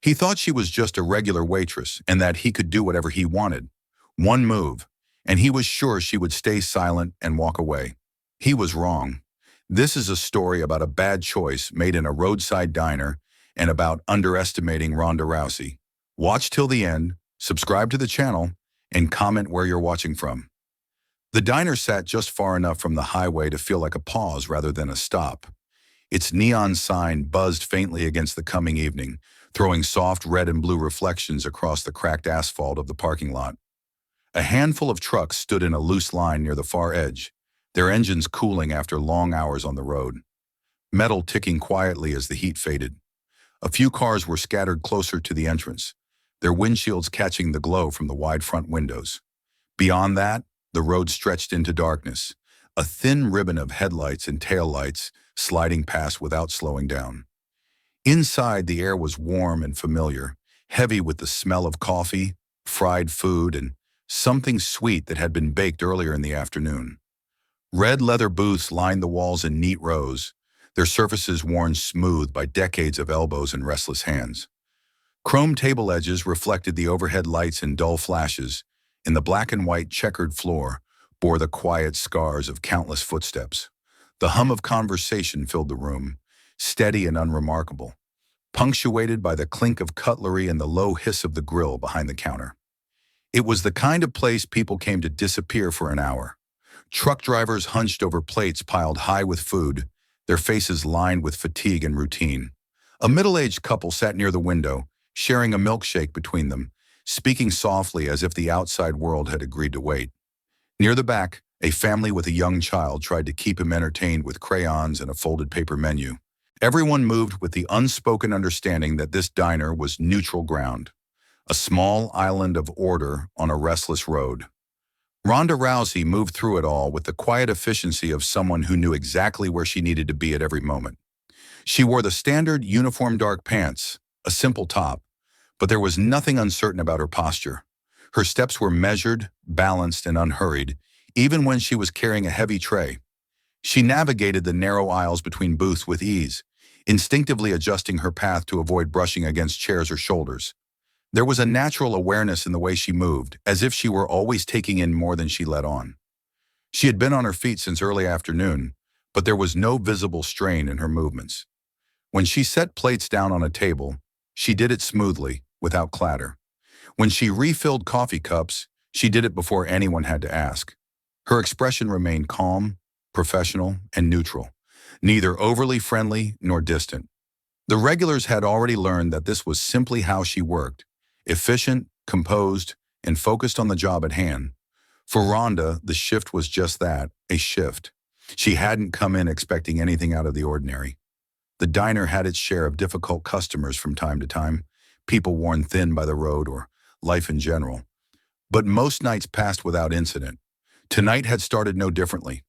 He thought she was just a regular waitress and that he could do whatever he wanted. One move, and he was sure she would stay silent and walk away. He was wrong. This is a story about a bad choice made in a roadside diner and about underestimating Ronda Rousey. Watch till the end, subscribe to the channel, and comment where you're watching from. The diner sat just far enough from the highway to feel like a pause rather than a stop. Its neon sign buzzed faintly against the coming evening, throwing soft red and blue reflections across the cracked asphalt of the parking lot. A handful of trucks stood in a loose line near the far edge, their engines cooling after long hours on the road. Metal ticking quietly as the heat faded. A few cars were scattered closer to the entrance, their windshields catching the glow from the wide front windows. Beyond that, the road stretched into darkness, a thin ribbon of headlights and taillights sliding past without slowing down. Inside, the air was warm and familiar, heavy with the smell of coffee, fried food, and something sweet that had been baked earlier in the afternoon. Red leather booths lined the walls in neat rows, their surfaces worn smooth by decades of elbows and restless hands. Chrome table edges reflected the overhead lights in dull flashes, and the black and white checkered floor bore the quiet scars of countless footsteps. The hum of conversation filled the room, steady and unremarkable, punctuated by the clink of cutlery and the low hiss of the grill behind the counter. It was the kind of place people came to disappear for an hour. Truck drivers hunched over plates piled high with food, their faces lined with fatigue and routine. A middle-aged couple sat near the window, sharing a milkshake between them, speaking softly as if the outside world had agreed to wait. Near the back, a family with a young child tried to keep him entertained with crayons and a folded paper menu. Everyone moved with the unspoken understanding that this diner was neutral ground, a small island of order on a restless road. Ronda Rousey moved through it all with the quiet efficiency of someone who knew exactly where she needed to be at every moment. She wore the standard uniform dark pants, a simple top, but there was nothing uncertain about her posture. Her steps were measured, balanced, and unhurried, even when she was carrying a heavy tray. She navigated the narrow aisles between booths with ease, instinctively adjusting her path to avoid brushing against chairs or shoulders. There was a natural awareness in the way she moved, as if she were always taking in more than she let on. She had been on her feet since early afternoon, but there was no visible strain in her movements. When she set plates down on a table, she did it smoothly, without clatter. When she refilled coffee cups, she did it before anyone had to ask. Her expression remained calm, professional, and neutral, neither overly friendly nor distant. The regulars had already learned that this was simply how she worked, efficient, composed, and focused on the job at hand. For Ronda, the shift was just that, a shift. She hadn't come in expecting anything out of the ordinary. The diner had its share of difficult customers from time to time, people worn thin by the road or life in general. But most nights passed without incident. Tonight had started no differently.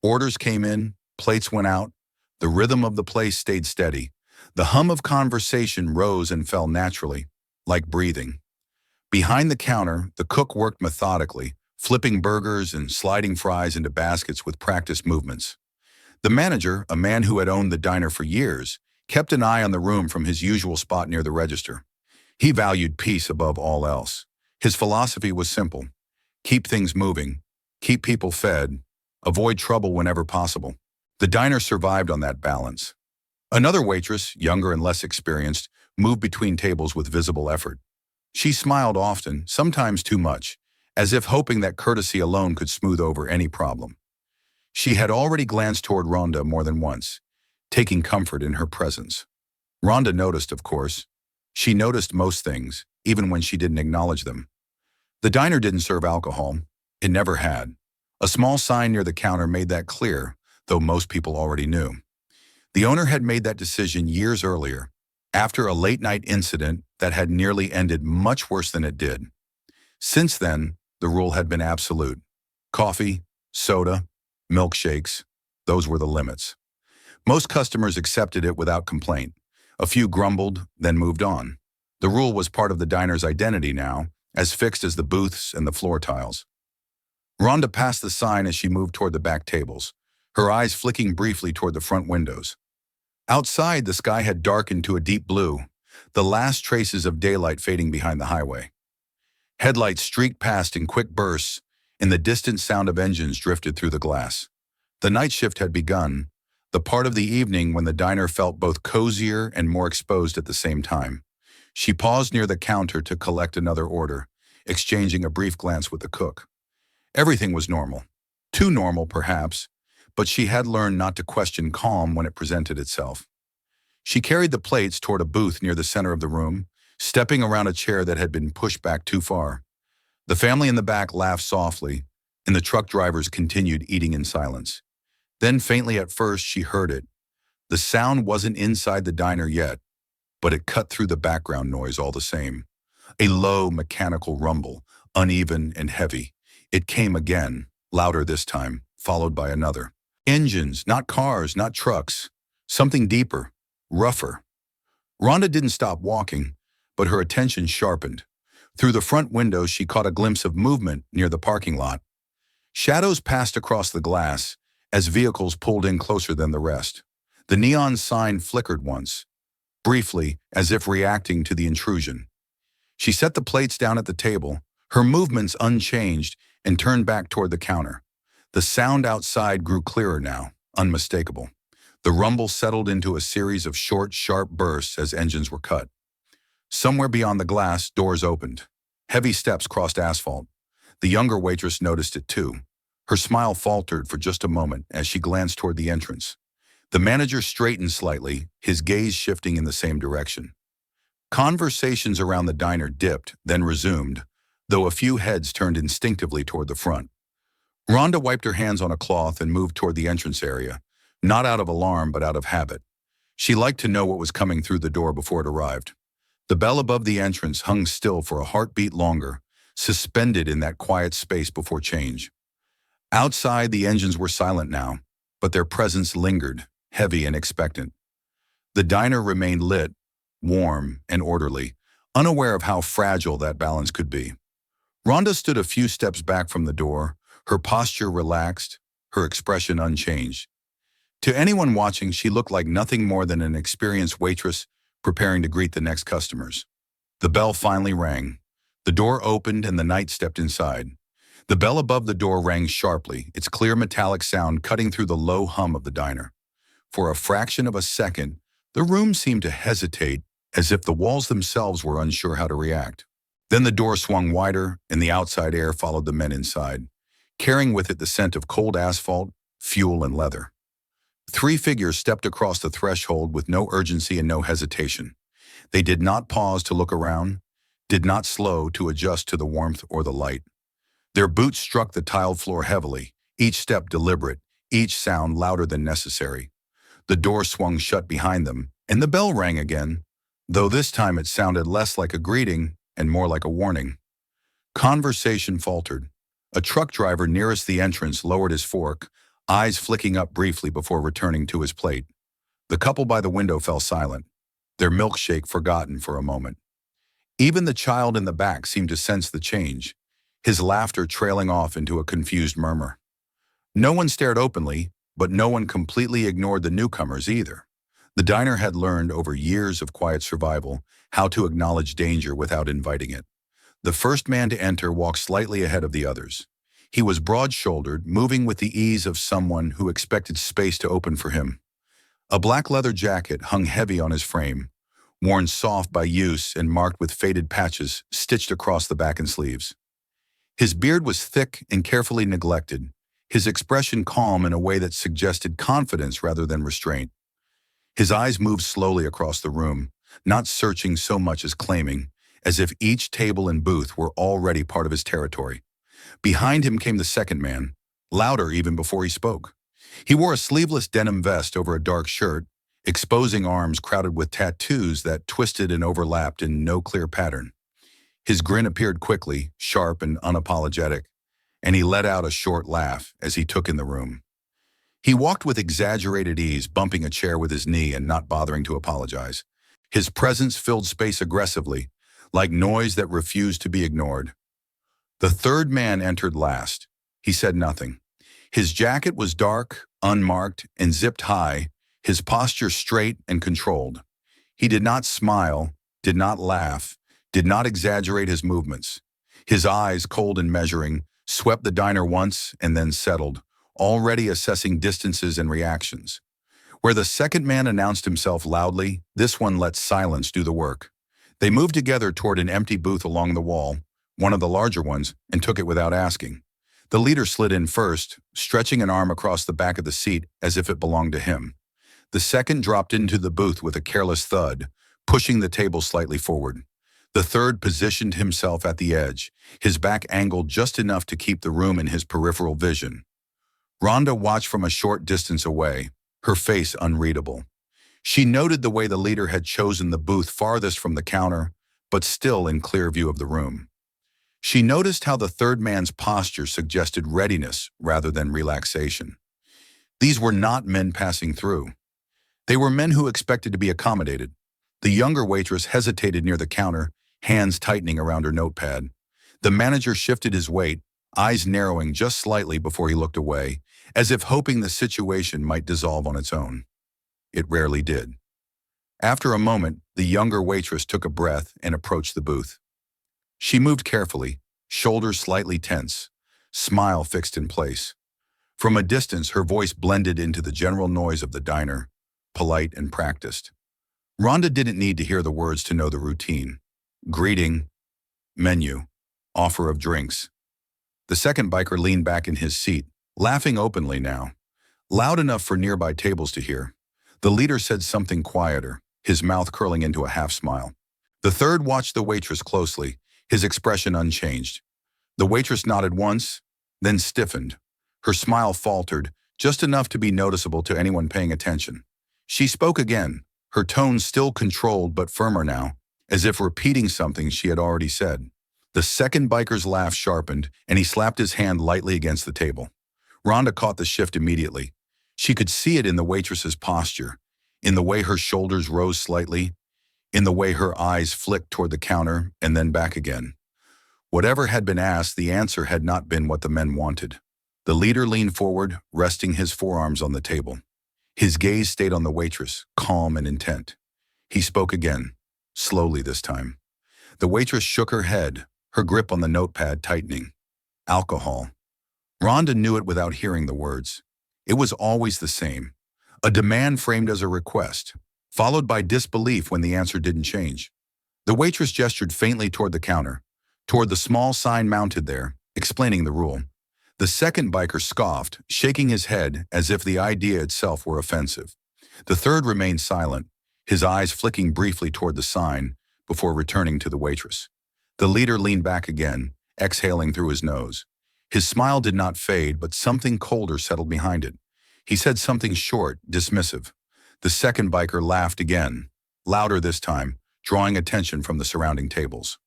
Orders came in, plates went out, the rhythm of the place stayed steady. The hum of conversation rose and fell naturally, like breathing. Behind the counter, the cook worked methodically, flipping burgers and sliding fries into baskets with practiced movements. The manager, a man who had owned the diner for years, kept an eye on the room from his usual spot near the register. He valued peace above all else. His philosophy was simple: keep things moving, keep people fed, avoid trouble whenever possible. The diner survived on that balance. Another waitress, younger and less experienced, moved between tables with visible effort. She smiled often, sometimes too much, as if hoping that courtesy alone could smooth over any problem. She had already glanced toward Ronda more than once, taking comfort in her presence. Ronda noticed, of course. She noticed most things, even when she didn't acknowledge them. The diner didn't serve alcohol. It never had. A small sign near the counter made that clear, though most people already knew. The owner had made that decision years earlier, after a late-night incident that had nearly ended much worse than it did. Since then, the rule had been absolute. Coffee, soda, milkshakes, those were the limits. Most customers accepted it without complaint. A few grumbled, then moved on. The rule was part of the diner's identity now, as fixed as the booths and the floor tiles. Ronda passed the sign as she moved toward the back tables, her eyes flicking briefly toward the front windows. Outside, the sky had darkened to a deep blue, the last traces of daylight fading behind the highway. Headlights streaked past in quick bursts, and the distant sound of engines drifted through the glass. The night shift had begun, the part of the evening when the diner felt both cozier and more exposed at the same time. She paused near the counter to collect another order, exchanging a brief glance with the cook. Everything was normal. Too normal, perhaps, but she had learned not to question calm when it presented itself. She carried the plates toward a booth near the center of the room, stepping around a chair that had been pushed back too far. The family in the back laughed softly, and the truck drivers continued eating in silence. Then faintly at first she heard it. The sound wasn't inside the diner yet, but it cut through the background noise all the same. A low, mechanical rumble, uneven and heavy. It came again, louder this time, followed by another. Engines, not cars, not trucks. Something deeper, rougher. Rhonda didn't stop walking, but her attention sharpened. Through the front window, she caught a glimpse of movement near the parking lot. Shadows passed across the glass as vehicles pulled in closer than the rest. The neon sign flickered once, briefly, as if reacting to the intrusion. She set the plates down at the table, her movements unchanged, and turned back toward the counter. The sound outside grew clearer now, unmistakable. The rumble settled into a series of short, sharp bursts as engines were cut. Somewhere beyond the glass, doors opened. Heavy steps crossed asphalt. The younger waitress noticed it too. Her smile faltered for just a moment as she glanced toward the entrance. The manager straightened slightly, his gaze shifting in the same direction. Conversations around the diner dipped, then resumed, though a few heads turned instinctively toward the front. Rhonda wiped her hands on a cloth and moved toward the entrance area, not out of alarm but out of habit. She liked to know what was coming through the door before it arrived. The bell above the entrance hung still for a heartbeat longer, suspended in that quiet space before change. Outside, the engines were silent now, but their presence lingered, heavy and expectant. The diner remained lit, warm and orderly, unaware of how fragile that balance could be. Rhonda stood a few steps back from the door, her posture relaxed, her expression unchanged. To anyone watching, she looked like nothing more than an experienced waitress preparing to greet the next customers. The bell finally rang. The door opened and the knight stepped inside. The bell above the door rang sharply, its clear metallic sound cutting through the low hum of the diner. For a fraction of a second, the room seemed to hesitate, as if the walls themselves were unsure how to react. Then the door swung wider, and the outside air followed the men inside, carrying with it the scent of cold asphalt, fuel, and leather. 3 figures stepped across the threshold with no urgency and no hesitation. They did not pause to look around, did not slow to adjust to the warmth or the light. Their boots struck the tiled floor heavily, each step deliberate, each sound louder than necessary. The door swung shut behind them, and the bell rang again, though this time it sounded less like a greeting and more like a warning. Conversation faltered. A truck driver nearest the entrance lowered his fork, eyes flicking up briefly before returning to his plate. The couple by the window fell silent, their milkshake forgotten for a moment. Even the child in the back seemed to sense the change, his laughter trailing off into a confused murmur. No one stared openly, but no one completely ignored the newcomers either. The diner had learned over years of quiet survival how to acknowledge danger without inviting it. The first man to enter walked slightly ahead of the others. He was broad-shouldered, moving with the ease of someone who expected space to open for him. A black leather jacket hung heavy on his frame, worn soft by use and marked with faded patches stitched across the back and sleeves. His beard was thick and carefully neglected, his expression calm in a way that suggested confidence rather than restraint. His eyes moved slowly across the room, not searching so much as claiming, as if each table and booth were already part of his territory. Behind him came the second man, louder even before he spoke. He wore a sleeveless denim vest over a dark shirt, exposing arms crowded with tattoos that twisted and overlapped in no clear pattern. His grin appeared quickly, sharp and unapologetic, and he let out a short laugh as he took in the room. He walked with exaggerated ease, bumping a chair with his knee and not bothering to apologize. His presence filled space aggressively, like noise that refused to be ignored. The third man entered last. He said nothing. His jacket was dark, unmarked, and zipped high, his posture straight and controlled. He did not smile, did not laugh, did not exaggerate his movements. His eyes, cold and measuring, swept the diner once and then settled, already assessing distances and reactions. Where the second man announced himself loudly, this one let silence do the work. They moved together toward an empty booth along the wall, one of the larger ones, and took it without asking. The leader slid in first, stretching an arm across the back of the seat as if it belonged to him. The second dropped into the booth with a careless thud, pushing the table slightly forward. The third positioned himself at the edge, his back angled just enough to keep the room in his peripheral vision. Ronda watched from a short distance away, her face unreadable. She noted the way the leader had chosen the booth farthest from the counter, but still in clear view of the room. She noticed how the third man's posture suggested readiness rather than relaxation. These were not men passing through. They were men who expected to be accommodated. The younger waitress hesitated near the counter, hands tightening around her notepad. The manager shifted his weight, eyes narrowing just slightly before he looked away, as if hoping the situation might dissolve on its own. It rarely did. After a moment, the younger waitress took a breath and approached the booth. She moved carefully, shoulders slightly tense, smile fixed in place. From a distance, her voice blended into the general noise of the diner, polite and practiced. Ronda didn't need to hear the words to know the routine. Greeting, menu, offer of drinks. The second biker leaned back in his seat, laughing openly now, loud enough for nearby tables to hear. The leader said something quieter, his mouth curling into a half-smile. The third watched the waitress closely, his expression unchanged. The waitress nodded once, then stiffened. Her smile faltered, just enough to be noticeable to anyone paying attention. She spoke again, her tone still controlled but firmer now, as if repeating something she had already said. The second biker's laugh sharpened, and he slapped his hand lightly against the table. Ronda caught the shift immediately. She could see it in the waitress's posture, in the way her shoulders rose slightly, in the way her eyes flicked toward the counter and then back again. Whatever had been asked, the answer had not been what the men wanted. The leader leaned forward, resting his forearms on the table. His gaze stayed on the waitress, calm and intent. He spoke again, slowly this time. The waitress shook her head, her grip on the notepad tightening. Alcohol. Ronda knew it without hearing the words. It was always the same. A demand framed as a request, followed by disbelief when the answer didn't change. The waitress gestured faintly toward the counter, toward the small sign mounted there, explaining the rule. The second biker scoffed, shaking his head as if the idea itself were offensive. The third remained silent, his eyes flicking briefly toward the sign before returning to the waitress. The leader leaned back again, exhaling through his nose. His smile did not fade, but something colder settled behind it. He said something short, dismissive. The second biker laughed again, louder this time, drawing attention from the surrounding tables.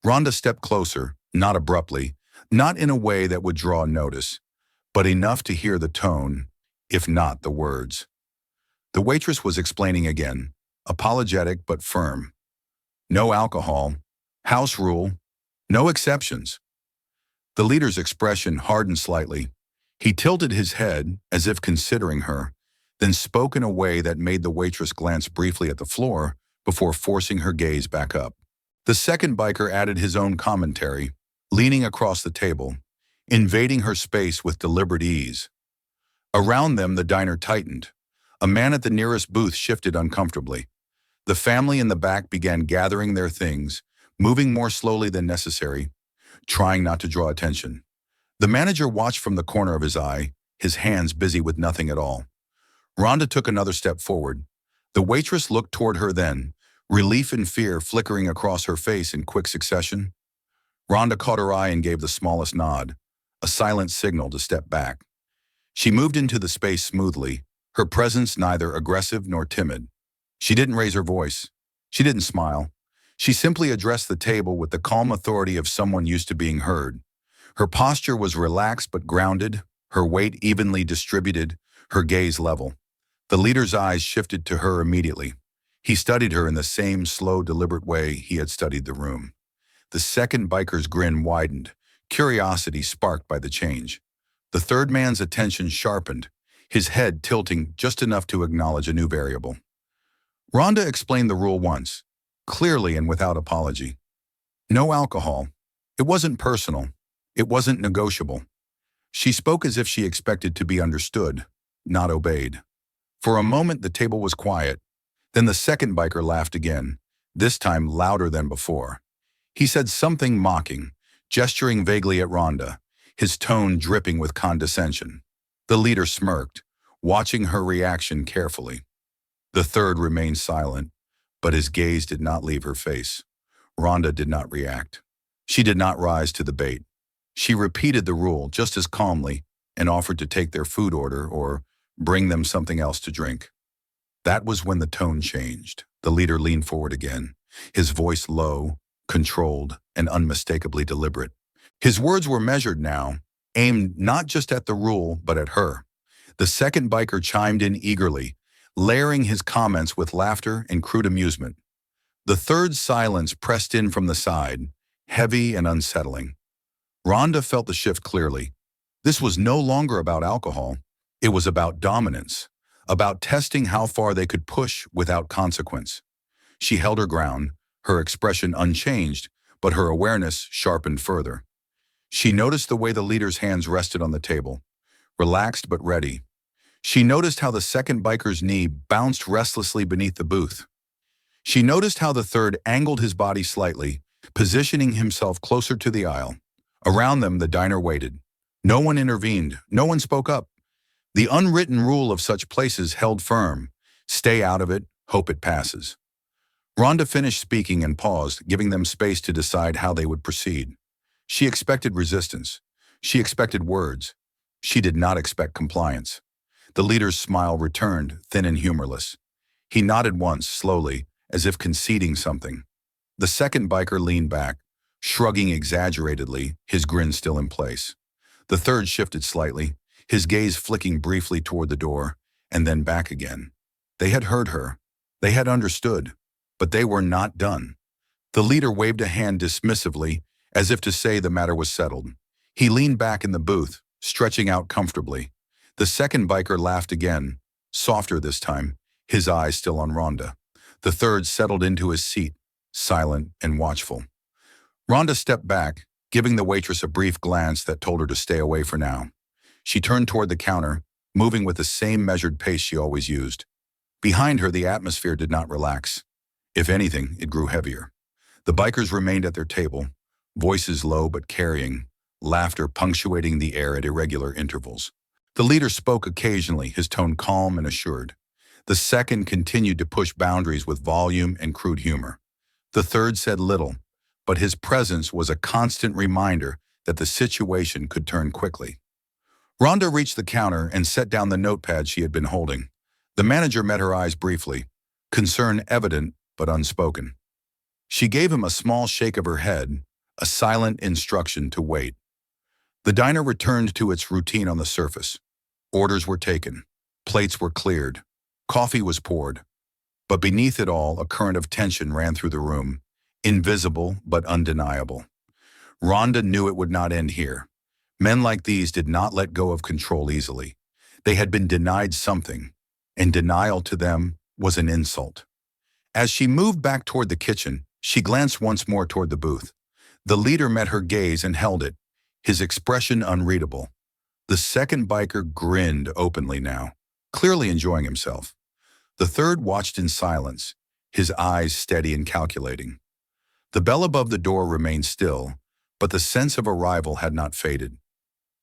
Ronda stepped closer, not abruptly, not in a way that would draw notice, but enough to hear the tone, if not the words. The waitress was explaining again, apologetic but firm. No alcohol, house rule, no exceptions. The leader's expression hardened slightly. He tilted his head, as if considering her, then spoke in a way that made the waitress glance briefly at the floor before forcing her gaze back up. The second biker added his own commentary, leaning across the table, invading her space with deliberate ease. Around them, the diner tightened. A man at the nearest booth shifted uncomfortably. The family in the back began gathering their things, moving more slowly than necessary, trying not to draw attention. The manager watched from the corner of his eye, his hands busy with nothing at all. Ronda took another step forward. The waitress looked toward her then, relief and fear flickering across her face in quick succession. Ronda caught her eye and gave the smallest nod, a silent signal to step back. She moved into the space smoothly, her presence neither aggressive nor timid. She didn't raise her voice. She didn't smile. She simply addressed the table with the calm authority of someone used to being heard. Her posture was relaxed but grounded, her weight evenly distributed, her gaze level. The leader's eyes shifted to her immediately. He studied her in the same slow, deliberate way he had studied the room. The second biker's grin widened, curiosity sparked by the change. The third man's attention sharpened, his head tilting just enough to acknowledge a new variable. Ronda explained the rule once. clearly and without apology. No alcohol. It wasn't personal. It wasn't negotiable. She spoke as if she expected to be understood, not obeyed. For a moment, the table was quiet. Then the second biker laughed again, this time louder than before. He said something mocking, gesturing vaguely at Rhonda, his tone dripping with condescension. The leader smirked, watching her reaction carefully. The third remained silent, but his gaze did not leave her face. Rhonda did not react. She did not rise to the bait. She repeated the rule just as calmly and offered to take their food order or bring them something else to drink. That was when the tone changed. The leader leaned forward again, his voice low, controlled, and unmistakably deliberate. His words were measured now, aimed not just at the rule, but at her. The second biker chimed in eagerly, layering his comments with laughter and crude amusement. The third's silence pressed in from the side, heavy and unsettling. Rhonda felt the shift clearly. This was no longer about alcohol. It was about dominance, about testing how far they could push without consequence. She held her ground, her expression unchanged, but her awareness sharpened further. She noticed the way the leader's hands rested on the table, relaxed but ready. She noticed how the second biker's knee bounced restlessly beneath the booth. She noticed how the third angled his body slightly, positioning himself closer to the aisle. Around them, the diner waited. No one intervened. No one spoke up. The unwritten rule of such places held firm. Stay out of it, hope it passes. Rhonda finished speaking and paused, giving them space to decide how they would proceed. She expected resistance. She expected words. She did not expect compliance. The leader's smile returned, thin and humorless. He nodded once, slowly, as if conceding something. The second biker leaned back, shrugging exaggeratedly, his grin still in place. The third shifted slightly, his gaze flicking briefly toward the door, and then back again. They had heard her. They had understood. But they were not done. The leader waved a hand dismissively, as if to say the matter was settled. He leaned back in the booth, stretching out comfortably. The second biker laughed again, softer this time, his eyes still on Rhonda. The third settled into his seat, silent and watchful. Rhonda stepped back, giving the waitress a brief glance that told her to stay away for now. She turned toward the counter, moving with the same measured pace she always used. Behind her, the atmosphere did not relax. If anything, it grew heavier. The bikers remained at their table, voices low but carrying, laughter punctuating the air at irregular intervals. The leader spoke occasionally, his tone calm and assured. The second continued to push boundaries with volume and crude humor. The third said little, but his presence was a constant reminder that the situation could turn quickly. Rhonda reached the counter and set down the notepad she had been holding. The manager met her eyes briefly, concern evident but unspoken. She gave him a small shake of her head, a silent instruction to wait. The diner returned to its routine on the surface. Orders were taken. Plates were cleared. Coffee was poured. But beneath it all, a current of tension ran through the room, invisible but undeniable. Rhonda knew it would not end here. Men like these did not let go of control easily. They had been denied something, and denial to them was an insult. As she moved back toward the kitchen, she glanced once more toward the booth. The leader met her gaze and held it, his expression unreadable. The second biker grinned openly now, clearly enjoying himself. The third watched in silence, his eyes steady and calculating. The bell above the door remained still, but the sense of arrival had not faded.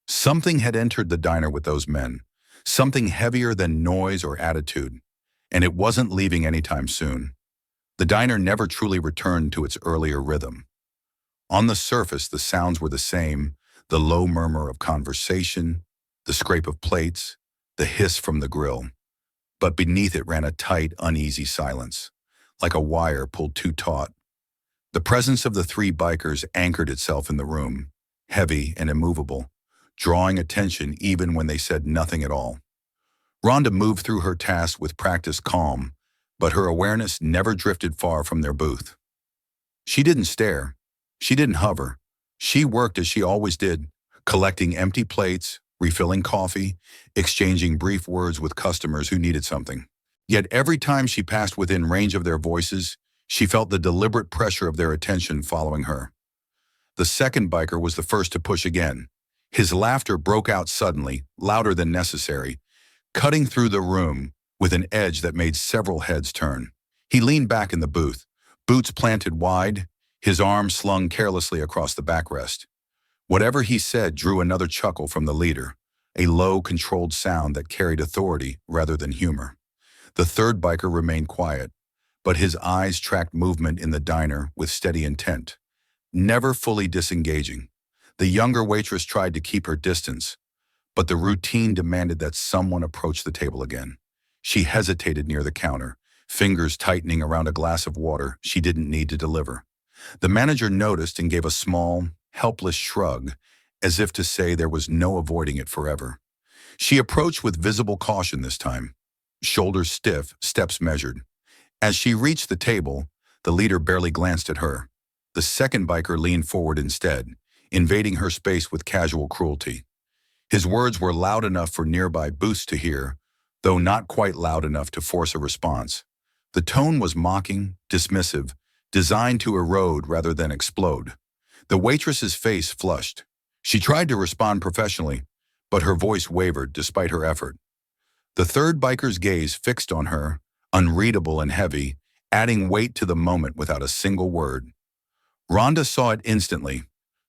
Something had entered the diner with those men, something heavier than noise or attitude, and it wasn't leaving anytime soon. The diner never truly returned to its earlier rhythm. On the surface, the sounds were the same, the low murmur of conversation, the scrape of plates, the hiss from the grill. But beneath it ran a tight, uneasy silence, like a wire pulled too taut. The presence of the three bikers anchored itself in the room, heavy and immovable, drawing attention even when they said nothing at all. Rhonda moved through her task with practiced calm, but her awareness never drifted far from their booth. She didn't stare. She didn't hover. She worked as she always did, collecting empty plates, refilling coffee, exchanging brief words with customers who needed something. Yet every time she passed within range of their voices, She felt the deliberate pressure of their attention following her. The second biker was the first to push again. His laughter broke out suddenly, louder than necessary, cutting through the room with an edge that made several heads turn. He leaned back in the booth, boots planted wide, his arms slung carelessly across the backrest. Whatever he said drew another chuckle from the leader, a low, controlled sound that carried authority rather than humor. The third biker remained quiet, but his eyes tracked movement in the diner with steady intent, never fully disengaging. The younger waitress tried to keep her distance, but the routine demanded that someone approach the table again. She hesitated near the counter, fingers tightening around a glass of water she didn't need to deliver. The manager noticed and gave a small, helpless shrug, as if to say there was no avoiding it forever. She approached with visible caution this time, shoulders stiff, steps measured. As she reached the table, the leader barely glanced at her. The second biker leaned forward instead, invading her space with casual cruelty. His words were loud enough for nearby booths to hear, though not quite loud enough to force a response. The tone was mocking, dismissive, designed to erode rather than explode. The waitress's face flushed. She tried to respond professionally, but her voice wavered despite her effort. The third biker's gaze fixed on her, unreadable and heavy, adding weight to the moment without a single word. Rhonda saw it instantly,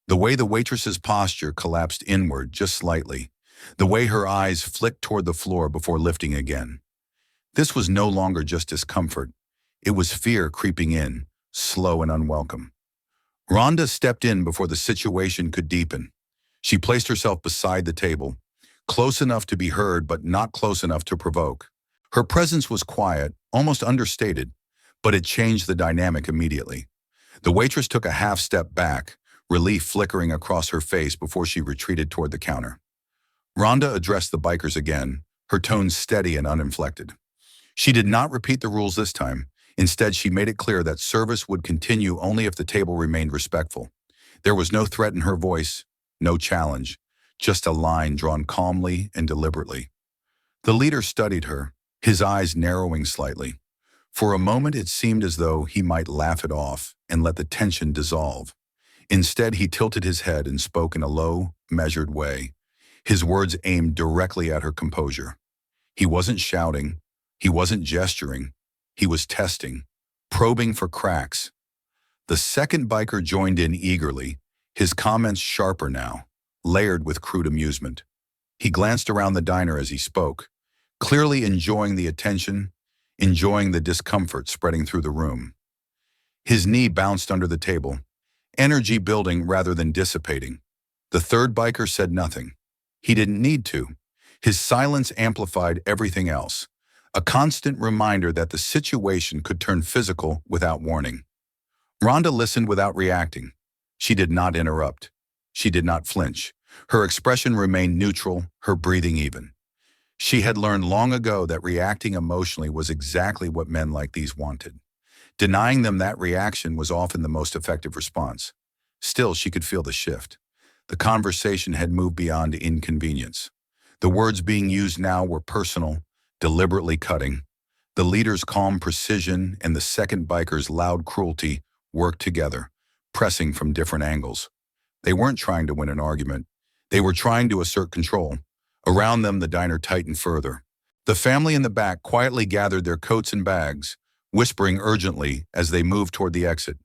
the way the waitress's posture collapsed inward just slightly, the way her eyes flicked toward the floor before lifting again. This was no longer just discomfort. It was fear creeping in, slow and unwelcome. Rhonda stepped in before the situation could deepen. She placed herself beside the table, close enough to be heard but not close enough to provoke. Her presence was quiet, almost understated, but it changed the dynamic immediately. The waitress took a half step back, relief flickering across her face before she retreated toward the counter. Rhonda addressed the bikers again, her tone steady and uninflected. She did not repeat the rules this time. Instead, she made it clear that service would continue only if the table remained respectful. There was no threat in her voice, no challenge, just a line drawn calmly and deliberately. The leader studied her, his eyes narrowing slightly. For a moment, it seemed as though he might laugh it off and let the tension dissolve. Instead, he tilted his head and spoke in a low, measured way, his words aimed directly at her composure. He wasn't shouting, he wasn't gesturing, he was testing, probing for cracks. The second biker joined in eagerly, his comments sharper now, layered with crude amusement. He glanced around the diner as he spoke, clearly enjoying the attention, enjoying the discomfort spreading through the room. His knee bounced under the table, energy building rather than dissipating. The third biker said nothing. He didn't need to. His silence amplified everything else, a constant reminder that the situation could turn physical without warning. Rhonda listened without reacting. She did not interrupt. She did not flinch. Her expression remained neutral, her breathing even. She had learned long ago that reacting emotionally was exactly what men like these wanted. Denying them that reaction was often the most effective response. Still, she could feel the shift. The conversation had moved beyond inconvenience. The words being used now were personal, deliberately cutting. The leader's calm precision and the second biker's loud cruelty worked together, pressing from different angles. They weren't trying to win an argument. They were trying to assert control. Around them, the diner tightened further. The family in the back quietly gathered their coats and bags, whispering urgently as they moved toward the exit.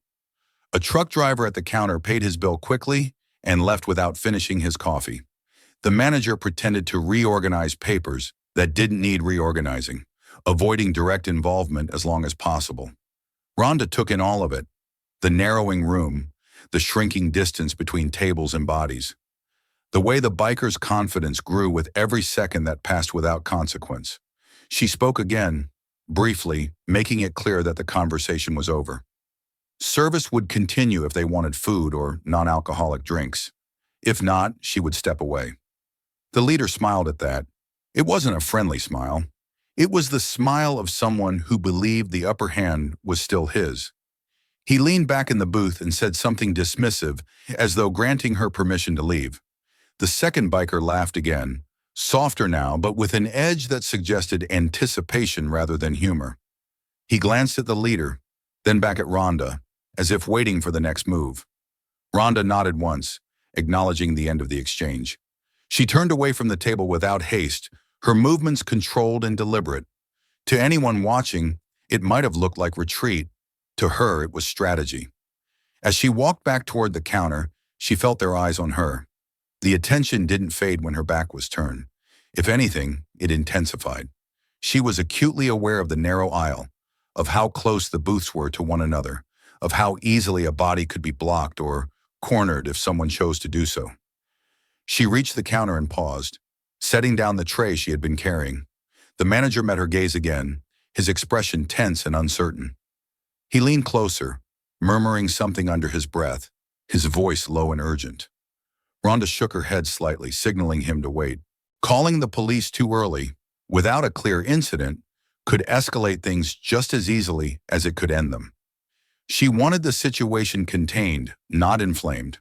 A truck driver at the counter paid his bill quickly and left without finishing his coffee. The manager pretended to reorganize papers that didn't need reorganizing, avoiding direct involvement as long as possible. Rhonda took in all of it, the narrowing room, the shrinking distance between tables and bodies. The way the biker's confidence grew with every second that passed without consequence. She spoke again, briefly, making it clear that the conversation was over. Service would continue if they wanted food or non-alcoholic drinks. If not, she would step away. The leader smiled at that. It wasn't a friendly smile. It was the smile of someone who believed the upper hand was still his. He leaned back in the booth and said something dismissive, as though granting her permission to leave. The second biker laughed again, softer now, but with an edge that suggested anticipation rather than humor. He glanced at the leader, then back at Ronda, as if waiting for the next move. Ronda nodded once, acknowledging the end of the exchange. She turned away from the table without haste, her movements controlled and deliberate. To anyone watching, it might have looked like retreat. To her, it was strategy. As she walked back toward the counter, she felt their eyes on her. The attention didn't fade when her back was turned. If anything, it intensified. She was acutely aware of the narrow aisle, of how close the booths were to one another, of how easily a body could be blocked or cornered if someone chose to do so. She reached the counter and paused, setting down the tray she had been carrying. The manager met her gaze again, his expression tense and uncertain. He leaned closer, murmuring something under his breath, his voice low and urgent. Ronda shook her head slightly, signaling him to wait. Calling the police too early, without a clear incident, could escalate things just as easily as it could end them. She wanted the situation contained, not inflamed.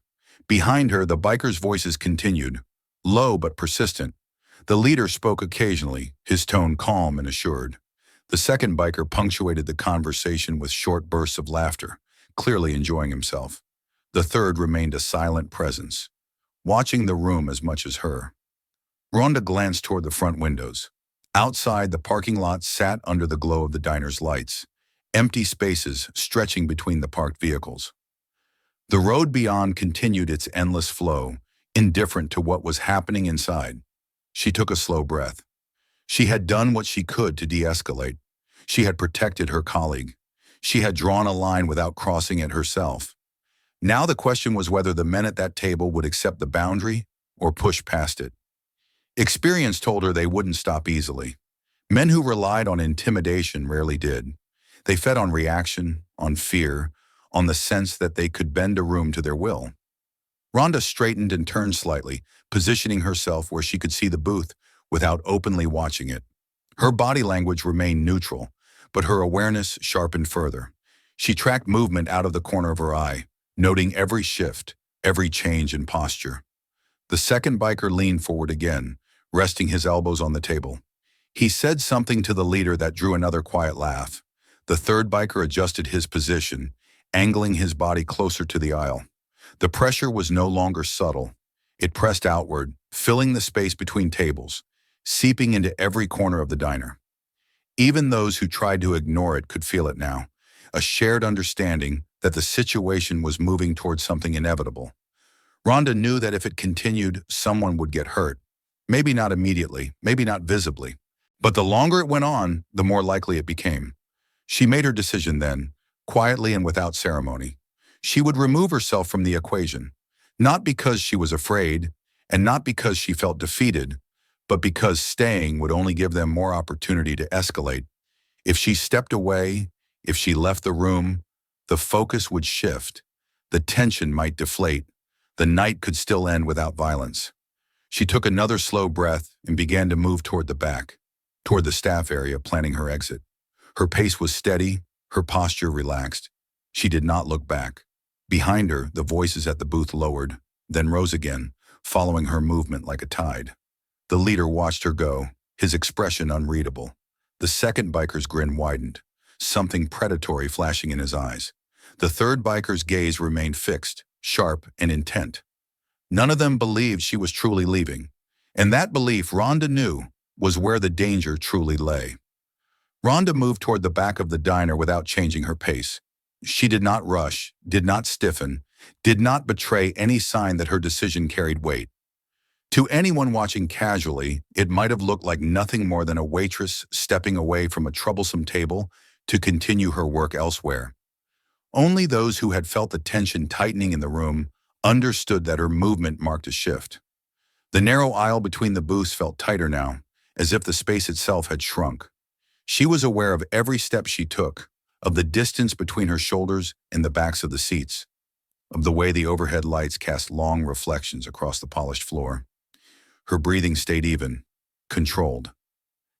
Behind her, the bikers' voices continued, low but persistent. The leader spoke occasionally, his tone calm and assured. The second biker punctuated the conversation with short bursts of laughter, clearly enjoying himself. The third remained a silent presence, watching the room as much as her. Ronda glanced toward the front windows. Outside, the parking lot sat under the glow of the diner's lights, empty spaces stretching between the parked vehicles. The road beyond continued its endless flow, indifferent to what was happening inside. She took a slow breath. She had done what she could to de-escalate. She had protected her colleague. She had drawn a line without crossing it herself. Now the question was whether the men at that table would accept the boundary or push past it. Experience told her they wouldn't stop easily. Men who relied on intimidation rarely did. They fed on reaction, on fear, on the sense that they could bend a room to their will. Ronda straightened and turned slightly, positioning herself where she could see the booth without openly watching it. Her body language remained neutral, but her awareness sharpened further. She tracked movement out of the corner of her eye, noting every shift, every change in posture. The second biker leaned forward again, resting his elbows on the table. He said something to the leader that drew another quiet laugh. The third biker adjusted his position, angling his body closer to the aisle. The pressure was no longer subtle. It pressed outward, filling the space between tables, seeping into every corner of the diner. Even those who tried to ignore it could feel it now, a shared understanding that the situation was moving towards something inevitable. Ronda knew that if it continued, someone would get hurt. Maybe not immediately, maybe not visibly. But the longer it went on, the more likely it became. She made her decision then, quietly and without ceremony. She would remove herself from the equation, not because she was afraid, and not because she felt defeated, but because staying would only give them more opportunity to escalate. If she stepped away, if she left the room, the focus would shift. The tension might deflate. The night could still end without violence. She took another slow breath and began to move toward the back, toward the staff area, planning her exit. Her pace was steady, her posture relaxed. She did not look back. Behind her, the voices at the booth lowered, then rose again, following her movement like a tide. The leader watched her go, his expression unreadable. The second biker's grin widened, something predatory flashing in his eyes. The third biker's gaze remained fixed, sharp, and intent. None of them believed she was truly leaving, and that belief, Ronda knew, was where the danger truly lay. Ronda moved toward the back of the diner without changing her pace. She did not rush, did not stiffen, did not betray any sign that her decision carried weight. To anyone watching casually, it might have looked like nothing more than a waitress stepping away from a troublesome table to continue her work elsewhere. Only those who had felt the tension tightening in the room understood that her movement marked a shift. The narrow aisle between the booths felt tighter now, as if the space itself had shrunk. She was aware of every step she took, of the distance between her shoulders and the backs of the seats, of the way the overhead lights cast long reflections across the polished floor. Her breathing stayed even, controlled.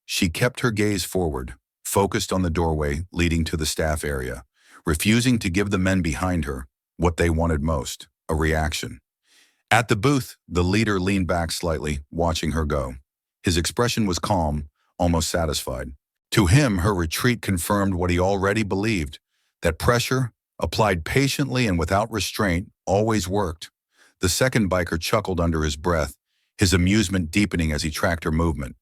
She kept her gaze forward, focused on the doorway leading to the staff area, refusing to give the men behind her what they wanted most, a reaction. At the booth, the leader leaned back slightly, watching her go. His expression was calm, almost satisfied. To him, her retreat confirmed what he already believed, That pressure, applied patiently and without restraint, always worked. The second biker chuckled under his breath, his amusement deepening as he tracked her movement.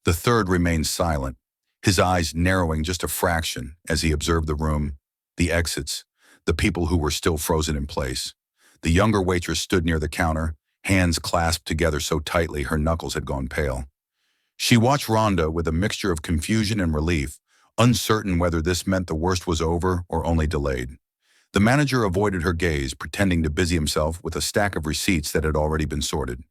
The third remained silent, his eyes narrowing just a fraction as he observed the room, the exits, the people who were still frozen in place. The younger waitress stood near the counter, hands clasped together so tightly her knuckles had gone pale. She watched Rhonda with a mixture of confusion and relief, uncertain whether this meant the worst was over or only delayed. The manager avoided her gaze, pretending to busy himself with a stack of receipts that had already been sorted.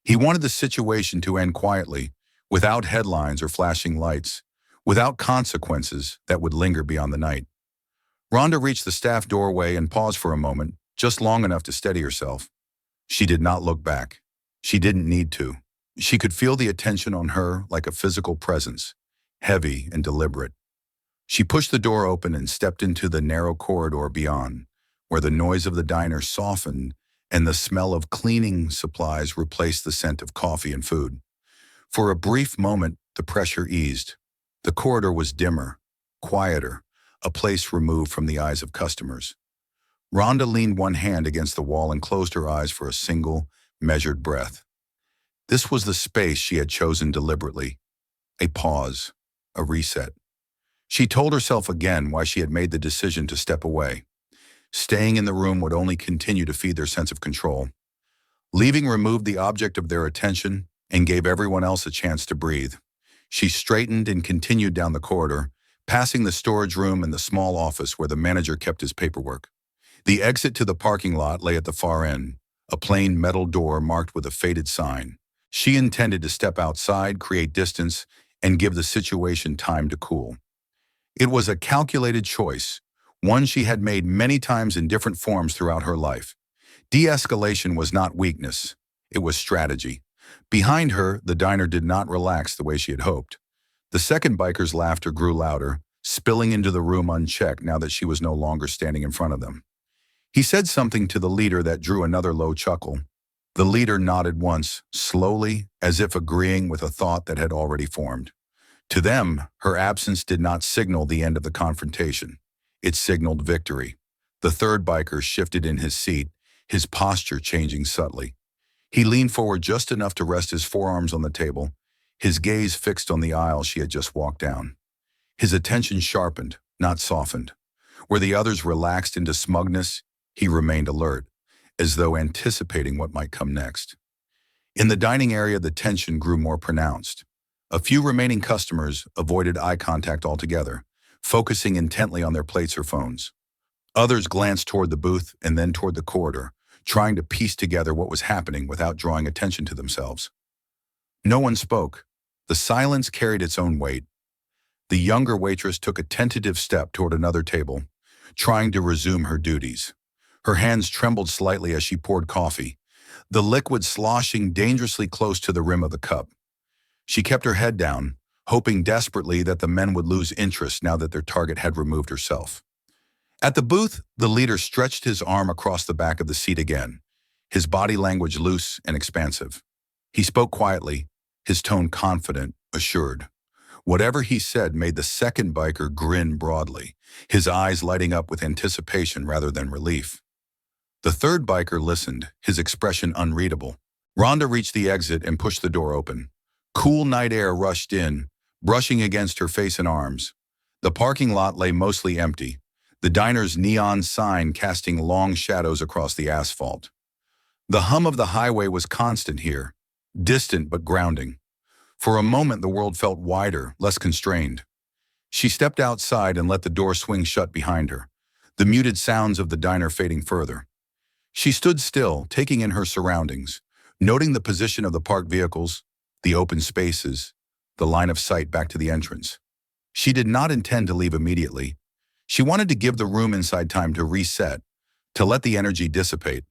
He wanted the situation to end quietly, without headlines or flashing lights, without consequences that would linger beyond the night. Rhonda reached the staff doorway and paused for a moment, just long enough to steady herself. She did not look back. She didn't need to. She could feel the attention on her like a physical presence, heavy and deliberate. She pushed the door open and stepped into the narrow corridor beyond, where the noise of the diner softened and the smell of cleaning supplies replaced the scent of coffee and food. For a brief moment, the pressure eased. The corridor was dimmer, quieter, a place removed from the eyes of customers. Rhonda leaned one hand against the wall and closed her eyes for a single, measured breath. This was the space she had chosen deliberately. A pause, a reset. She told herself again why she had made the decision to step away. Staying in the room would only continue to feed their sense of control. Leaving removed the object of their attention and gave everyone else a chance to breathe. She straightened and continued down the corridor, passing the storage room and the small office where the manager kept his paperwork. The exit to the parking lot lay at the far end, a plain metal door marked with a faded sign. She intended to step outside, create distance, and give the situation time to cool. It was a calculated choice, one she had made many times in different forms throughout her life. De-escalation was not weakness, it was strategy. Behind her, the diner did not relax the way she had hoped. The second biker's laughter grew louder, spilling into the room unchecked now that she was no longer standing in front of them. He said something to the leader that drew another low chuckle. The leader nodded once, slowly, as if agreeing with a thought that had already formed. To them, her absence did not signal the end of the confrontation. It signaled victory. The third biker shifted in his seat, his posture changing subtly. He leaned forward just enough to rest his forearms on the table, his gaze fixed on the aisle she had just walked down. His attention sharpened, not softened. Where the others relaxed into smugness, he remained alert, as though anticipating what might come next. In the dining area, the tension grew more pronounced. A few remaining customers avoided eye contact altogether, focusing intently on their plates or phones. Others glanced toward the booth and then toward the corridor, trying to piece together what was happening without drawing attention to themselves. No one spoke. The silence carried its own weight. The younger waitress took a tentative step toward another table, trying to resume her duties. Her hands trembled slightly as she poured coffee, the liquid sloshing dangerously close to the rim of the cup. She kept her head down, hoping desperately that the men would lose interest now that their target had removed herself. At the booth, the leader stretched his arm across the back of the seat again, his body language loose and expansive. He spoke quietly, his tone confident, assured. Whatever he said made the second biker grin broadly, his eyes lighting up with anticipation rather than relief. The third biker listened, his expression unreadable. Rhonda reached the exit and pushed the door open. Cool night air rushed in, brushing against her face and arms. The parking lot lay mostly empty, the diner's neon sign casting long shadows across the asphalt. The hum of the highway was constant here, distant but grounding. For a moment the world felt wider, less constrained. She stepped outside and let the door swing shut behind her, the muted sounds of the diner fading further. She stood still, taking in her surroundings, noting the position of the parked vehicles, the open spaces, the line of sight back to the entrance. She did not intend to leave immediately. She wanted to give the room inside time to reset, to let the energy dissipate.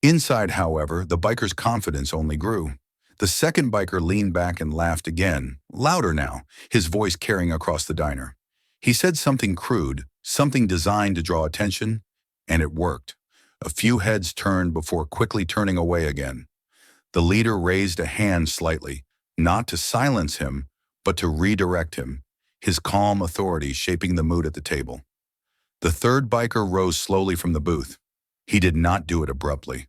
Inside, however, the biker's confidence only grew. The second biker leaned back and laughed again, louder now, his voice carrying across the diner. He said something crude, something designed to draw attention, and it worked. A few heads turned before quickly turning away again. The leader raised a hand slightly, not to silence him, but to redirect him, his calm authority shaping the mood at the table. The third biker rose slowly from the booth. He did not do it abruptly.